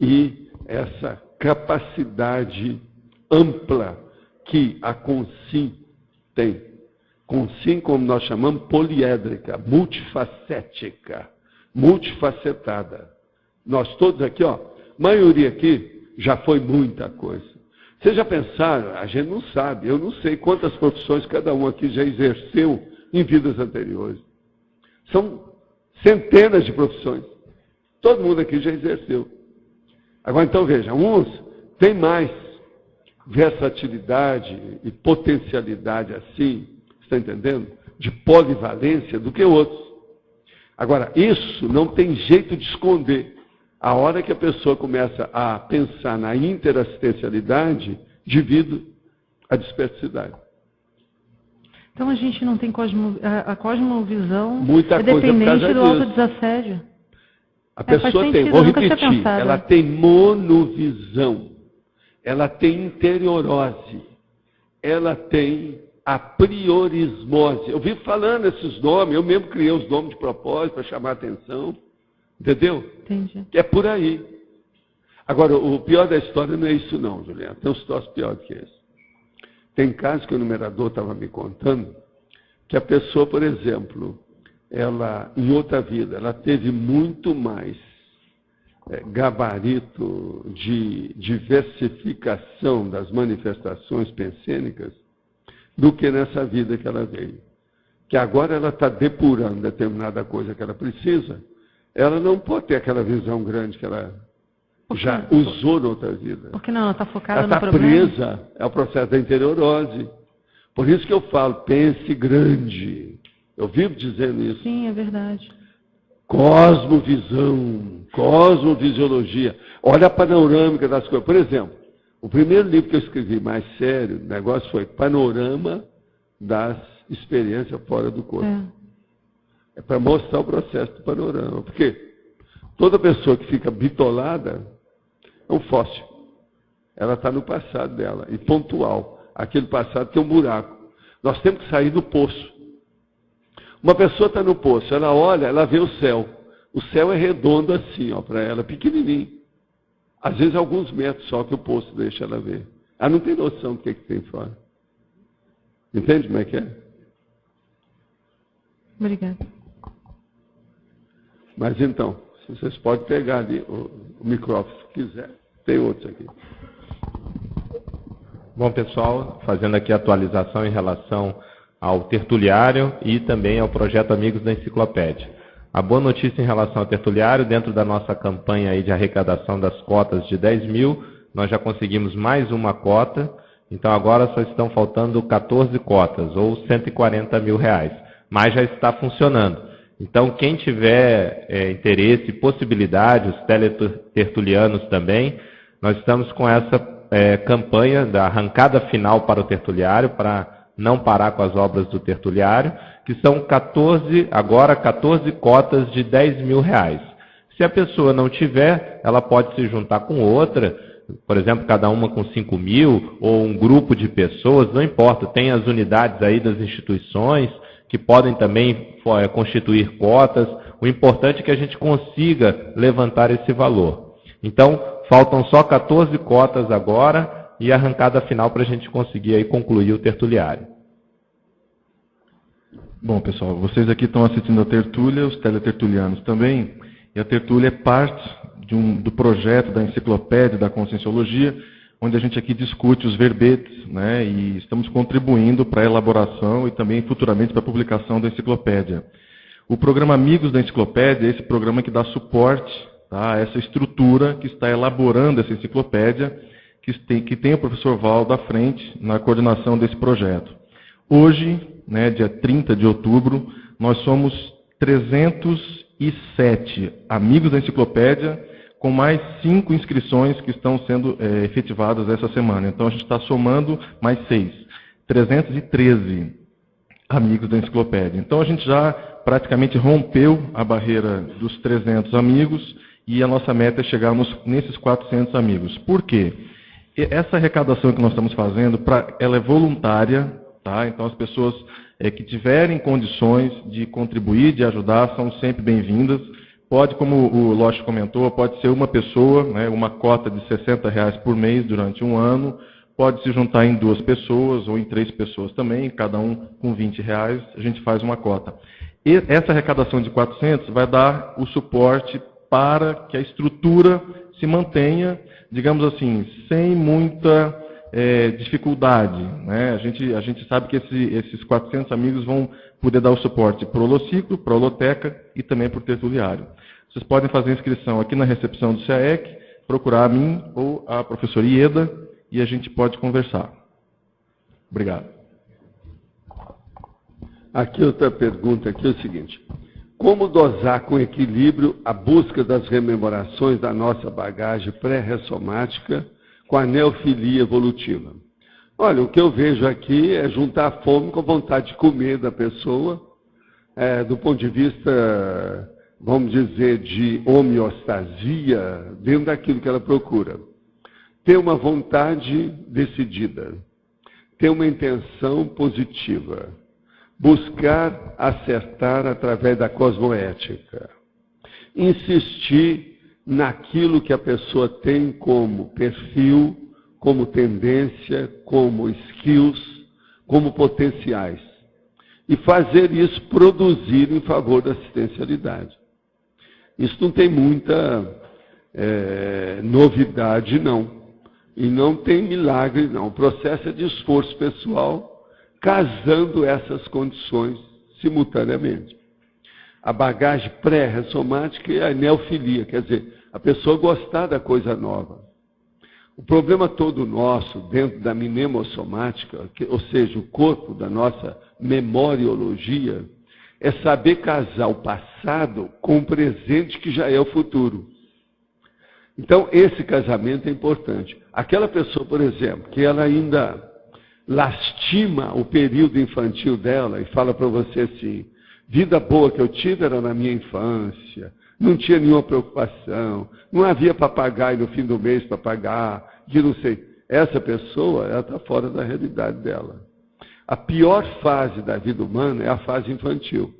Speaker 2: e essa capacidade ampla que a Consim tem. Consim, como nós chamamos, poliédrica, multifacética, multifacetada. Nós todos aqui, maioria aqui já foi muita coisa. Vocês já pensaram? A gente não sabe, eu não sei quantas profissões cada um aqui já exerceu em vidas anteriores. São centenas de profissões. Todo mundo aqui já exerceu. Agora, então, veja, uns têm mais versatilidade e potencialidade assim, está entendendo? De polivalência do que outros. Agora, isso não tem jeito de esconder. A hora que a pessoa começa a pensar na interassistencialidade devido à dispersidade.
Speaker 12: Então a gente não tem a cosmovisão
Speaker 2: Muita coisa
Speaker 12: dependente do
Speaker 2: disso.
Speaker 12: autodesassédio.
Speaker 2: A pessoa tem, vou repetir, ela tem monovisão, ela tem interiorose, ela tem a priorismose. Eu vivo falando esses nomes, eu mesmo criei os nomes de propósito para chamar a atenção, entendeu?
Speaker 12: Entendi.
Speaker 2: É por aí. Agora, o pior da história não é isso não, Juliana, tem um troços pior do que esse. Tem casos que o numerador estava me contando, que a pessoa, por exemplo, ela, em outra vida, ela teve muito mais gabarito de diversificação das manifestações pensênicas do que nessa vida que ela veio. Que agora ela está depurando determinada coisa que ela precisa, ela não pode ter aquela visão grande que ela já usou na outra vida.
Speaker 12: Por que não? Ela está focada
Speaker 2: ela
Speaker 12: no problema?
Speaker 2: Ela está presa, é o processo da interiorose. Por isso que eu falo, pense grande. Eu vivo dizendo isso.
Speaker 12: Sim, é verdade.
Speaker 2: Cosmovisão, cosmovisiologia. Olha a panorâmica das coisas. Por exemplo, o primeiro livro que eu escrevi mais sério, o negócio foi Panorama das Experiências Fora do Corpo. É para mostrar o processo do panorama. Porque toda pessoa que fica bitolada é um fóssil. Ela está no passado dela, e pontual. Aquele passado tem um buraco. Nós temos que sair do poço. Uma pessoa está no poço, ela olha, ela vê o céu. O céu é redondo assim, ó, para ela, pequenininho. Às vezes alguns metros só que o poço deixa ela ver. Ela não tem noção do que tem fora. Entende como é que é?
Speaker 12: Obrigada.
Speaker 2: Mas então, vocês podem pegar ali o microfone, se quiser. Tem outros aqui.
Speaker 13: Bom, pessoal, fazendo aqui a atualização em relação ao tertuliário e também ao projeto Amigos da Enciclopédia. A boa notícia em relação ao tertuliário, dentro da nossa campanha aí de arrecadação das cotas de 10 mil, nós já conseguimos mais uma cota, então agora só estão faltando 14 cotas, ou 140 mil reais, mas já está funcionando. Então, quem tiver interesse e possibilidade, os teletertulianos também, nós estamos com essa campanha da arrancada final para o tertuliário, para não parar com as obras do tertuliário, que são 14 cotas de 10 mil reais. Se a pessoa não tiver, ela pode se juntar com outra, por exemplo, cada uma com 5 mil, ou um grupo de pessoas, não importa, tem as unidades aí das instituições, que podem também constituir cotas. O importante é que a gente consiga levantar esse valor. Então, faltam só 14 cotas agora e a arrancada final para a gente conseguir aí concluir o tertuliário.
Speaker 5: Bom, pessoal, vocês aqui estão assistindo a tertúlia, os teletertulianos também, e a tertúlia é parte do projeto da Enciclopédia da Conscienciologia, onde a gente aqui discute os verbetes, né, e estamos contribuindo para a elaboração e também futuramente para a publicação da enciclopédia. O programa Amigos da Enciclopédia é esse programa que dá suporte, tá, a essa estrutura que está elaborando essa enciclopédia, que tem o professor Valdo à frente na coordenação desse projeto. Hoje, né, dia 30 de outubro, nós somos 307 amigos da enciclopédia, com mais 5 inscrições que estão sendo efetivadas essa semana. Então, a gente está somando mais 6. 313 amigos da enciclopédia. Então, a gente já praticamente rompeu a barreira dos 300 amigos e a nossa meta é chegar nesses 400 amigos. Por quê? Essa arrecadação que nós estamos fazendo, ela é voluntária, tá? Então, as pessoas que tiverem condições de contribuir, de ajudar, são sempre bem-vindas. Pode, como o Loche comentou, pode ser uma pessoa, né, uma cota de R$60 por mês durante um ano, pode se juntar em 2 pessoas ou em 3 pessoas também, cada um com R$20, a gente faz uma cota. E essa arrecadação de 400 vai dar o suporte para que a estrutura se mantenha, digamos assim, sem muita dificuldade, né? A gente sabe que esses 400 amigos vão poder dar o suporte para o Holociclo, para a Holoteca e também para o tertuliário. Vocês podem fazer inscrição aqui na recepção do CAEC, procurar a mim ou a professora Ieda e a gente pode conversar. Obrigado.
Speaker 2: Aqui outra pergunta, aqui é o seguinte: como dosar com equilíbrio a busca das rememorações da nossa bagagem pré-ressomática com a neofilia evolutiva? Olha, o que eu vejo aqui é juntar a fome com a vontade de comer da pessoa, do ponto de vista, vamos dizer, de homeostasia, dentro daquilo que ela procura. Ter uma vontade decidida, ter uma intenção positiva, buscar acertar através da cosmoética, insistir naquilo que a pessoa tem como perfil, como tendência, como skills, como potenciais. E fazer isso produzir em favor da assistencialidade. Isso não tem muita novidade, não. E não tem milagre, não. O processo é de esforço pessoal, casando essas condições simultaneamente. A bagagem pré-ressomática é a neofilia, quer dizer, a pessoa gostar da coisa nova. O problema todo nosso, dentro da mnemossomática, ou seja, o corpo da nossa memoriologia, é saber casar o passado com o presente que já é o futuro. Então, esse casamento é importante. Aquela pessoa, por exemplo, que ela ainda lastima o período infantil dela e fala para você assim, vida boa que eu tive era na minha infância, não tinha nenhuma preocupação, não havia papagaio no fim do mês para pagar, que não sei. Essa pessoa, ela está fora da realidade dela. A pior fase da vida humana é a fase infantil.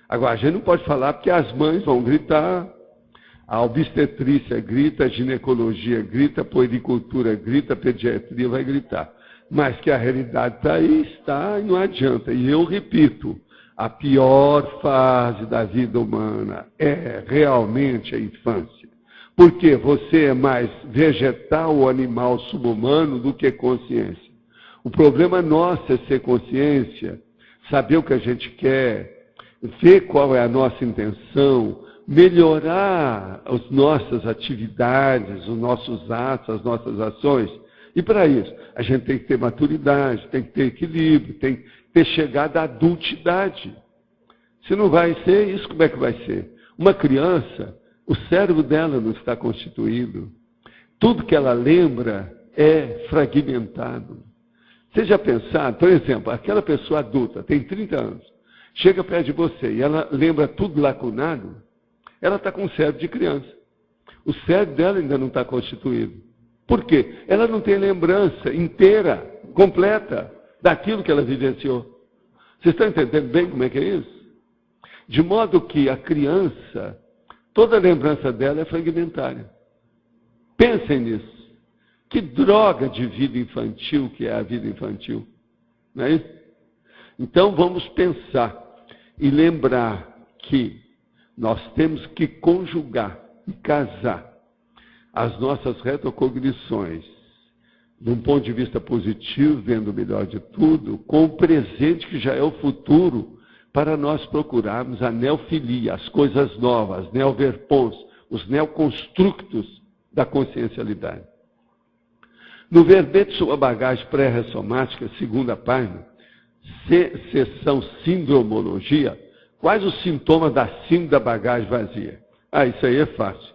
Speaker 2: Agora, a gente não pode falar porque as mães vão gritar, a obstetrícia grita, a ginecologia grita, a puericultura grita, a pediatria vai gritar. Mas que a realidade está aí, está, e não adianta. E eu repito, a pior fase da vida humana é realmente a infância. Porque você é mais vegetal ou animal subhumano do que consciência. O problema nosso é ser consciência, saber o que a gente quer, ver qual é a nossa intenção, melhorar as nossas atividades, os nossos atos, as nossas ações. E para isso, a gente tem que ter maturidade, tem que ter equilíbrio, tem que ter chegado à adultidade. Se não vai ser, isso como é que vai ser? Uma criança, o cérebro dela não está constituído. Tudo que ela lembra é fragmentado. Você já pensaram, por exemplo, aquela pessoa adulta, tem 30 anos, chega perto de você e ela lembra tudo lacunado, ela está com o cérebro de criança. O cérebro dela ainda não está constituído. Por quê? Ela não tem lembrança inteira, completa, daquilo que ela vivenciou. Vocês estão entendendo bem como é que é isso? De modo que a criança, toda a lembrança dela é fragmentária. Pensem nisso. Que droga de vida infantil que é a vida infantil. Não é isso? Então vamos pensar e lembrar que nós temos que conjugar e casar as nossas retrocognições, de um ponto de vista positivo, vendo o melhor de tudo, com o presente que já é o futuro, para nós procurarmos a neofilia, as coisas novas, neoverpons, os neoconstructos da consciencialidade. No verbete sobre a bagagem pré-ressomática, segunda página, seção sindromologia, quais os sintomas da síndrome da bagagem vazia? Isso aí é fácil.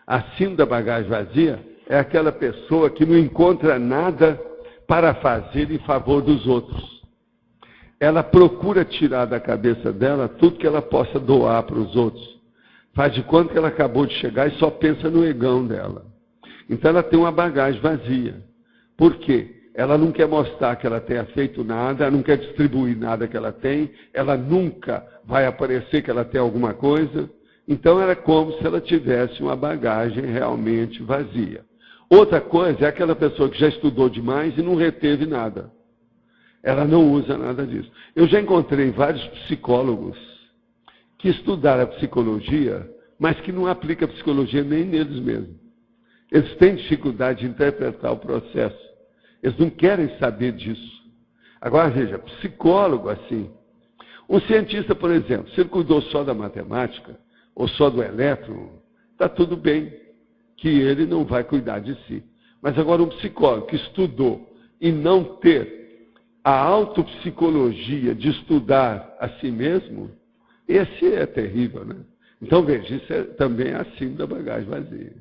Speaker 2: A síndrome da bagagem vazia é aquela pessoa que não encontra nada para fazer em favor dos outros. Ela procura tirar da cabeça dela tudo que ela possa doar para os outros. Faz de conta que ela acabou de chegar e só pensa no egão dela. Então ela tem uma bagagem vazia. Por quê? Ela não quer mostrar que ela tenha feito nada, ela não quer distribuir nada que ela tem, ela nunca vai aparecer que ela tem alguma coisa. Então ela é como se ela tivesse uma bagagem realmente vazia. Outra coisa é aquela pessoa que já estudou demais e não reteve nada. Ela não usa nada disso. Eu já encontrei vários psicólogos que estudaram a psicologia, mas que não aplicam a psicologia nem neles mesmos. Eles têm dificuldade de interpretar o processo. Eles não querem saber disso. Agora, veja, psicólogo assim. Um cientista, por exemplo, se ele cuidou só da matemática, ou só do elétron, está tudo bem, que ele não vai cuidar de si. Mas agora um psicólogo que estudou e não ter a autopsicologia de estudar a si mesmo, esse é terrível, né? Então, veja, isso é também a síndrome da bagagem vazia.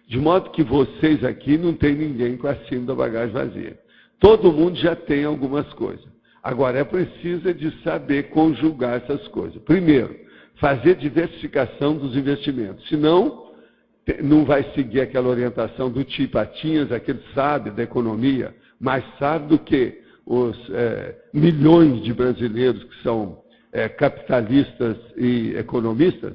Speaker 2: De modo que vocês aqui não tem ninguém com a síndrome da bagagem vazia. Todo mundo já tem algumas coisas. Agora, é preciso de saber conjugar essas coisas. Primeiro, fazer diversificação dos investimentos. Senão, não vai seguir aquela orientação do tio Patinhas, aquele sábio da economia, mais sábio do que os milhões de brasileiros que são capitalistas e economistas.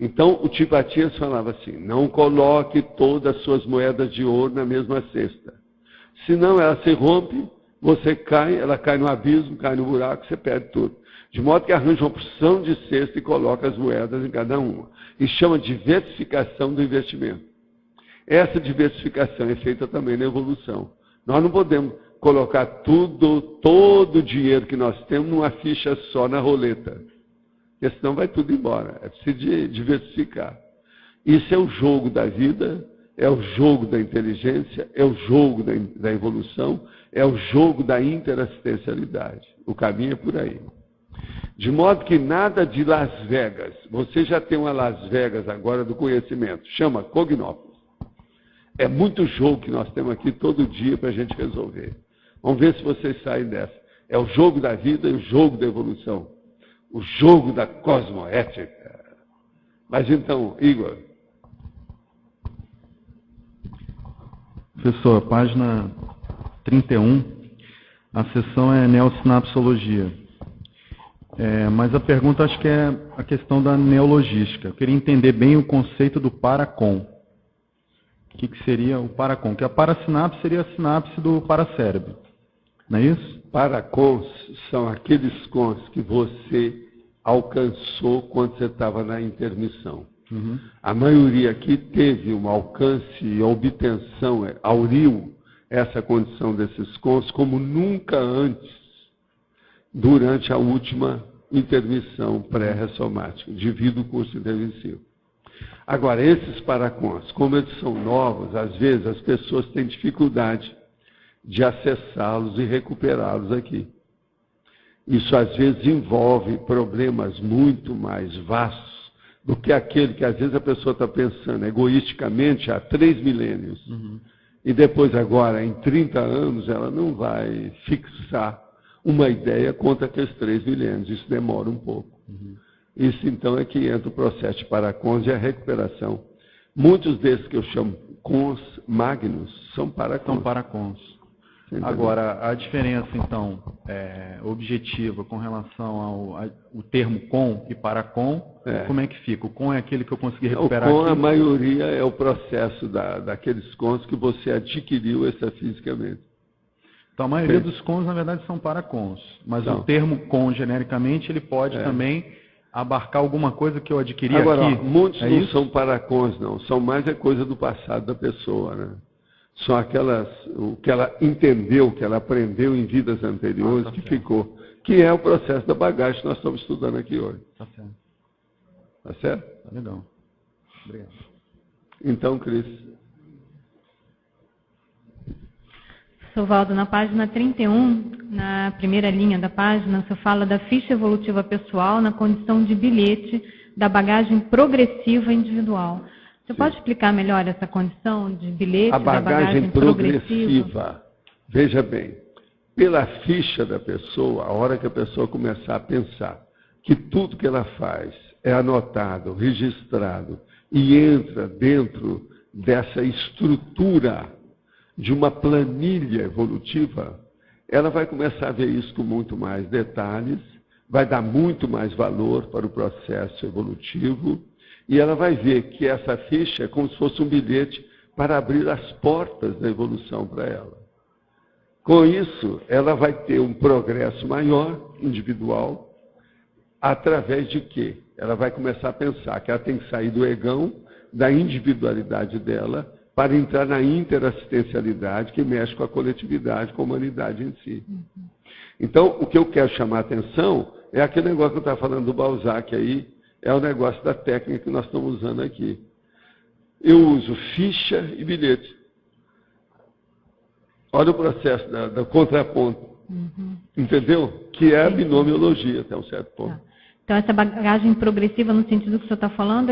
Speaker 2: Então, o tio Patinhas falava assim, não coloque todas as suas moedas de ouro na mesma cesta. Senão ela se rompe, você cai, ela cai no abismo, cai no buraco, você perde tudo. De modo que arranja uma porção de cesta e coloca as moedas em cada uma. E chama de diversificação do investimento. Essa diversificação é feita também na evolução. Nós não podemos colocar todo o dinheiro que nós temos numa ficha só na roleta. Porque senão vai tudo embora. É preciso diversificar. Isso é o jogo da vida, é o jogo da inteligência, é o jogo da evolução, é o jogo da interassistencialidade. O caminho é por aí. De modo que nada de Las Vegas. Você já tem uma Las Vegas agora do conhecimento. Chama Cognópolis. É muito jogo que nós temos aqui todo dia para a gente resolver. Vamos ver se vocês saem dessa. É o jogo da vida e o jogo da evolução. O jogo da cosmoética. Mas então, Igor.
Speaker 14: Professor, página 31, a seção é neosinapsologia. Mas a pergunta acho que é a questão da neologística. Eu queria entender bem o conceito do paracon. O que seria o paracon? Porque a parasinapse seria a sinapse do paracérebro. Não é isso?
Speaker 2: Paracons são aqueles cons que você alcançou quando você estava na intermissão.
Speaker 14: Uhum.
Speaker 2: A maioria aqui teve um alcance e obtenção, auriu essa condição desses cons como nunca antes, durante a última intermissão pré-ressomática, devido ao curso intermissivo. Agora, esses paracons, como eles são novos, às vezes as pessoas têm dificuldade de acessá-los e recuperá-los aqui. Isso às vezes envolve problemas muito mais vastos do que aquele que às vezes a pessoa está pensando egoisticamente há 3 milênios.
Speaker 14: Uhum.
Speaker 2: E depois agora, em 30 anos, ela não vai fixar uma ideia contra aqueles 3 milênios. Isso demora um pouco.
Speaker 14: Uhum.
Speaker 2: Isso então é que entra o processo de paracons e a recuperação. Muitos desses que eu chamo cons magnos são paracons.
Speaker 14: São paracons. Agora, a diferença, então, objetiva com relação ao termo com e paracon, como é que fica? O com é aquele que eu consegui recuperar
Speaker 2: aqui? O com,
Speaker 14: aqui?
Speaker 2: a maioria, é o processo daqueles cons que você adquiriu extrafisicamente.
Speaker 14: Então, a maioria dos cons, na verdade, são paracons. Mas o termo com, genericamente, ele pode também abarcar alguma coisa que eu adquiri
Speaker 2: agora,
Speaker 14: aqui.
Speaker 2: Agora, muitos não são paracons, não. São mais coisa do passado da pessoa, né? São aquelas, o que ela entendeu, que ela aprendeu em vidas anteriores, que ficou. Que é o processo da bagagem que nós estamos estudando aqui hoje.
Speaker 14: Tá certo.
Speaker 2: Tá certo?
Speaker 14: Tá legal. Obrigado.
Speaker 2: Então, Cris.
Speaker 15: Sr. Valdo, na página 31, na primeira linha da página, você fala da ficha evolutiva pessoal na condição de bilhete da bagagem progressiva individual. Você pode explicar melhor essa condição de bilhete da bagagem progressiva?
Speaker 2: Veja bem, pela ficha da pessoa, a hora que a pessoa começar a pensar que tudo que ela faz é anotado, registrado e entra dentro dessa estrutura de uma planilha evolutiva, ela vai começar a ver isso com muito mais detalhes, vai dar muito mais valor para o processo evolutivo. E ela vai ver que essa ficha é como se fosse um bilhete para abrir as portas da evolução para ela. Com isso, ela vai ter um progresso maior, individual, através de quê? Ela vai começar a pensar que ela tem que sair do egão, da individualidade dela, para entrar na interassistencialidade, que mexe com a coletividade, com a humanidade em si. Então, o que eu quero chamar a atenção é aquele negócio que eu estava falando do Balzac aí, é o negócio da técnica que nós estamos usando aqui. Eu uso ficha e bilhete. Olha o processo da contraponto.
Speaker 15: Uhum.
Speaker 2: Entendeu? Que é a binomiologia, até um certo ponto.
Speaker 15: Então, essa bagagem progressiva, no sentido que o senhor está falando,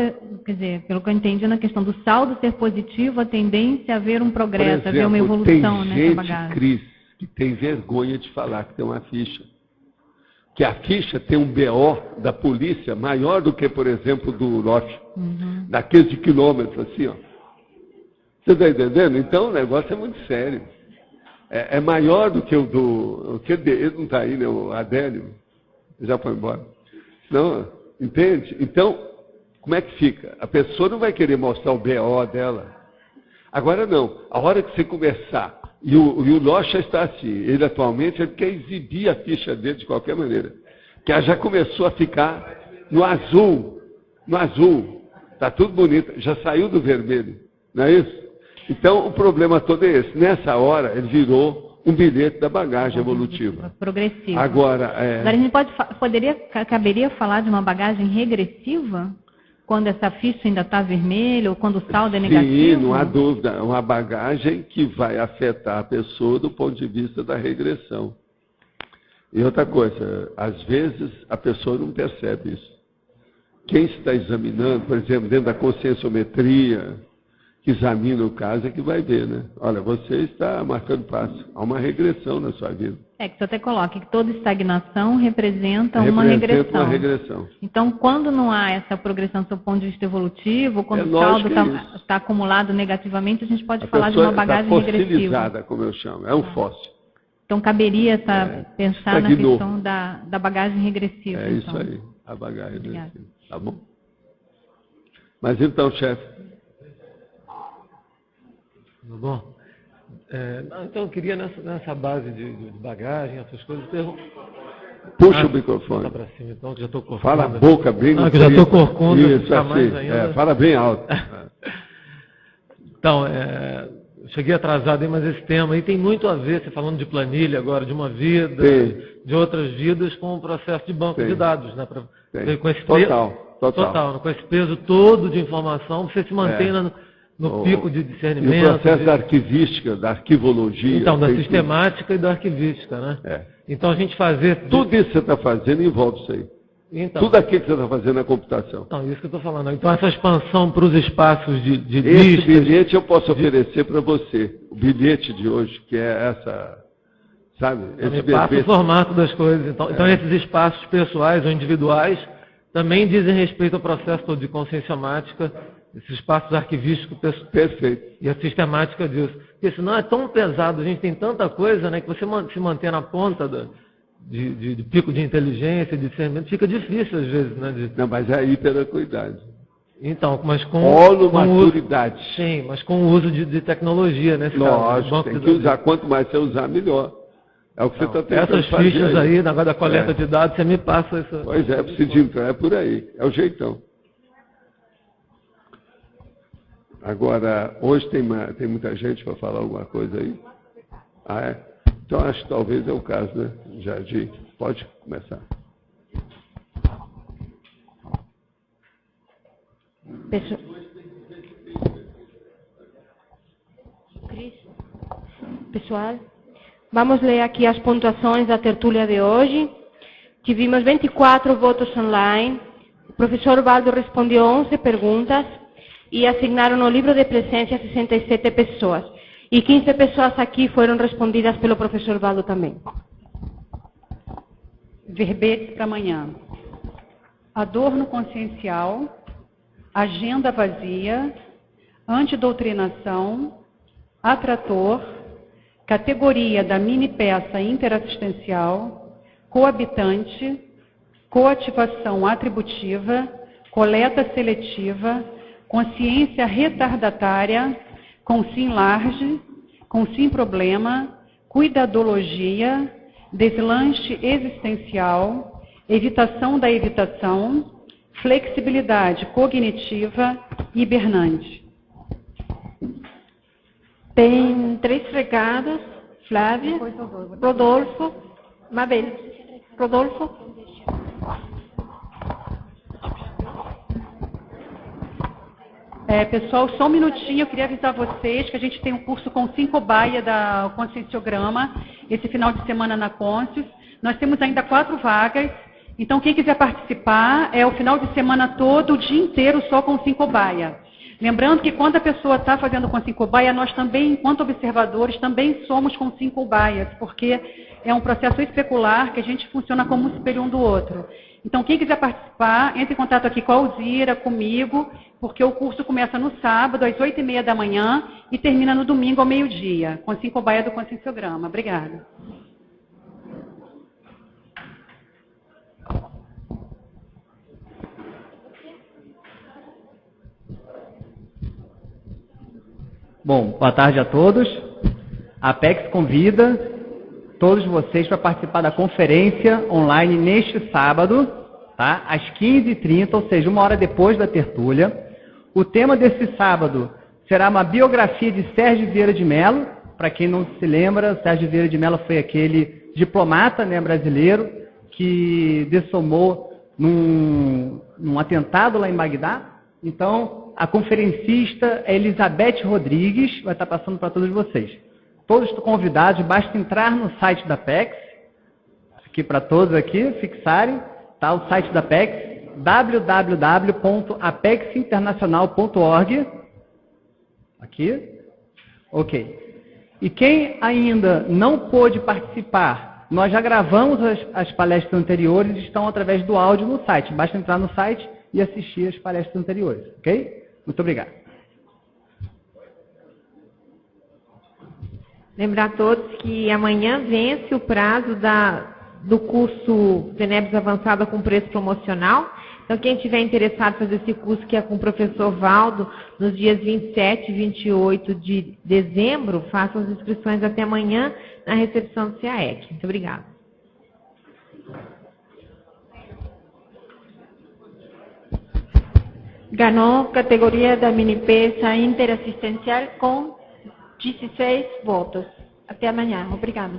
Speaker 15: quer dizer, pelo que eu entendi, na questão do saldo ser positivo, a tendência a haver um progresso, a haver uma evolução nessa bagagem.
Speaker 2: Cris, que tem vergonha de falar que tem uma ficha. Que a ficha tem um BO da polícia maior do que, por exemplo, do Loche. Daqueles de quilômetros, assim, ó. Você está entendendo? Então, o negócio é muito sério. É maior do que o do... Ele não está aí, né? O Adélio já foi embora. Não, entende? Então, como é que fica? A pessoa não vai querer mostrar o BO dela. Agora não. A hora que você começar... E o Locha está assim. Ele atualmente ele quer exibir a ficha dele de qualquer maneira. Que já começou a ficar no azul. No azul. Está tudo bonito. Já saiu do vermelho. Não é isso? Então, o problema todo é esse. Nessa hora, ele virou um bilhete da bagagem evolutiva.
Speaker 15: Progressiva.
Speaker 2: Agora,
Speaker 15: a gente caberia falar de uma bagagem regressiva? Quando essa ficha ainda está vermelha ou quando o saldo é negativo?
Speaker 2: Sim, não há dúvida. É uma bagagem que vai afetar a pessoa do ponto de vista da regressão. E outra coisa, às vezes a pessoa não percebe isso. Quem está examinando, por exemplo, dentro da conscienciometria, que examina o caso, é que vai ver, né? Olha, você está marcando passo. Há uma regressão na sua vida.
Speaker 15: Que você até coloca que toda estagnação representa uma regressão. Então, quando não há essa progressão do seu ponto de vista evolutivo, quando o saldo está acumulado negativamente, a gente pode falar de uma bagagem regressiva.
Speaker 2: Fossilizada, como eu chamo. É um fóssil.
Speaker 15: Então, caberia pensar na questão da bagagem regressiva.
Speaker 2: É então. Isso aí, a bagagem regressiva. Tá bom? Mas então, chefe.
Speaker 16: Tudo bom? Então, eu queria, nessa base de bagagem, essas coisas,
Speaker 2: puxa o microfone.
Speaker 16: Para cima, então, que já estou corcunda.
Speaker 2: Fala a boca bem no
Speaker 16: que já estou corcunda.
Speaker 2: Isso, assim. Fala bem alto.
Speaker 16: Então, eu cheguei atrasado aí, mas esse tema aí tem muito a ver, você falando de planilha agora, de uma vida, de outras vidas, com o processo de banco de dados, né? Com esse total. Com esse peso todo de informação, você se mantém no pico de discernimento.
Speaker 2: E o processo da arquivística, da arquivologia.
Speaker 16: Então, da sistemática e da arquivística, né? Então, a gente fazer...
Speaker 2: Tudo isso que você está fazendo envolve isso aí.
Speaker 16: Então,
Speaker 2: tudo aquilo que você está fazendo na computação.
Speaker 16: Então, isso que eu estou falando. Então, essa expansão para os espaços de
Speaker 2: esse
Speaker 16: listas...
Speaker 2: bilhete eu posso oferecer para você. O bilhete de hoje, que é essa... Sabe?
Speaker 16: Esse passa o formato das coisas. Então, esses espaços pessoais ou individuais também dizem respeito ao processo todo de conscienciomática, esses espaços arquivísticos.
Speaker 2: Perfeito.
Speaker 16: E a sistemática disso. Porque senão é tão pesado, a gente tem tanta coisa, né, que você se manter na ponta de pico de inteligência, de discernimento, fica difícil às vezes, né?
Speaker 2: Não, mas é a hiperacuidade.
Speaker 16: Então, mas com...
Speaker 2: Holomaturidade.
Speaker 16: Sim, mas com o uso de tecnologia, né?
Speaker 2: Lógico, tem que usar. Quanto mais você usar, melhor. É o que você está tentando
Speaker 16: essas
Speaker 2: fazer
Speaker 16: fichas aí, na da coleta de dados, você me passa isso.
Speaker 2: Pois é, preciso entrar, é por aí. É o jeitão. Agora, hoje tem muita gente para falar alguma coisa aí? Ah, é? Então, acho que talvez é o caso, né? Jardim, pode começar.
Speaker 17: Pessoal, vamos ler aqui as pontuações da tertúlia de hoje. Tivemos 24 votos online. O professor Valdo respondeu 11 perguntas e assignaram o livro de presença a 67 pessoas. E 15 pessoas aqui foram respondidas pelo professor Valdo também.
Speaker 1: Verbetes para amanhã. Adorno consciencial, agenda vazia, antidoutrinação, atrator, categoria da mini-peça interassistencial, coabitante, coativação atributiva, coleta seletiva, consciência retardatária, consim large, consim problema, cuidadologia, deslanche existencial, evitação da evitação, flexibilidade cognitiva, hibernante.
Speaker 17: Tem 3 recados. Flávia, Rodolfo, Mabel. Rodolfo.
Speaker 1: Pessoal, só um minutinho, eu queria avisar vocês que a gente tem um curso com 5 baia da Conscienciograma, esse final de semana na Conscius. Nós temos ainda 4 vagas, então quem quiser participar, é o final de semana todo, o dia inteiro, só com 5 baia.
Speaker 18: Lembrando que quando a pessoa está fazendo consciência cobaia, nós também, enquanto observadores, também somos consciência cobaias, porque é um processo especular que a gente funciona como um espelho um do outro. Então, quem quiser participar, entre em contato aqui com a Alzira, comigo, porque o curso começa no sábado, às 8h30 da manhã, e termina no domingo, ao meio-dia. Consciência cobaia do Conscienciograma. Obrigada.
Speaker 19: Bom, boa tarde a todos. A Apex convida todos vocês para participar da conferência online neste sábado, tá? Às 15h30, ou seja, 1 hora depois da tertúlia. O tema desse sábado será uma biografia de Sérgio Vieira de Mello. Para quem não se lembra, Sérgio Vieira de Mello foi aquele diplomata, né, brasileiro que dessomou num atentado lá em Bagdá. Então, a conferencista é Elizabeth Rodrigues, vai estar passando para todos vocês. Todos estão convidados, basta entrar no site da Apex, aqui para todos aqui, fixarem, tá? O site da Apex, www.apexinternacional.org. Aqui. Ok. E quem ainda não pôde participar, nós já gravamos as palestras anteriores, estão através do áudio no site. Basta entrar no site e assistir as palestras anteriores, ok? Muito obrigado.
Speaker 20: Lembrar a todos que amanhã vence o prazo do curso Tenebres Avançada com preço promocional. Então, quem tiver interessado em fazer esse curso, que é com o professor Valdo, nos dias 27 e 28 de dezembro, façam as inscrições até amanhã na recepção do CAEC. Muito obrigada.
Speaker 15: Ganhou categoria da mini-peça interassistencial com 16 votos. Até amanhã. Obrigada.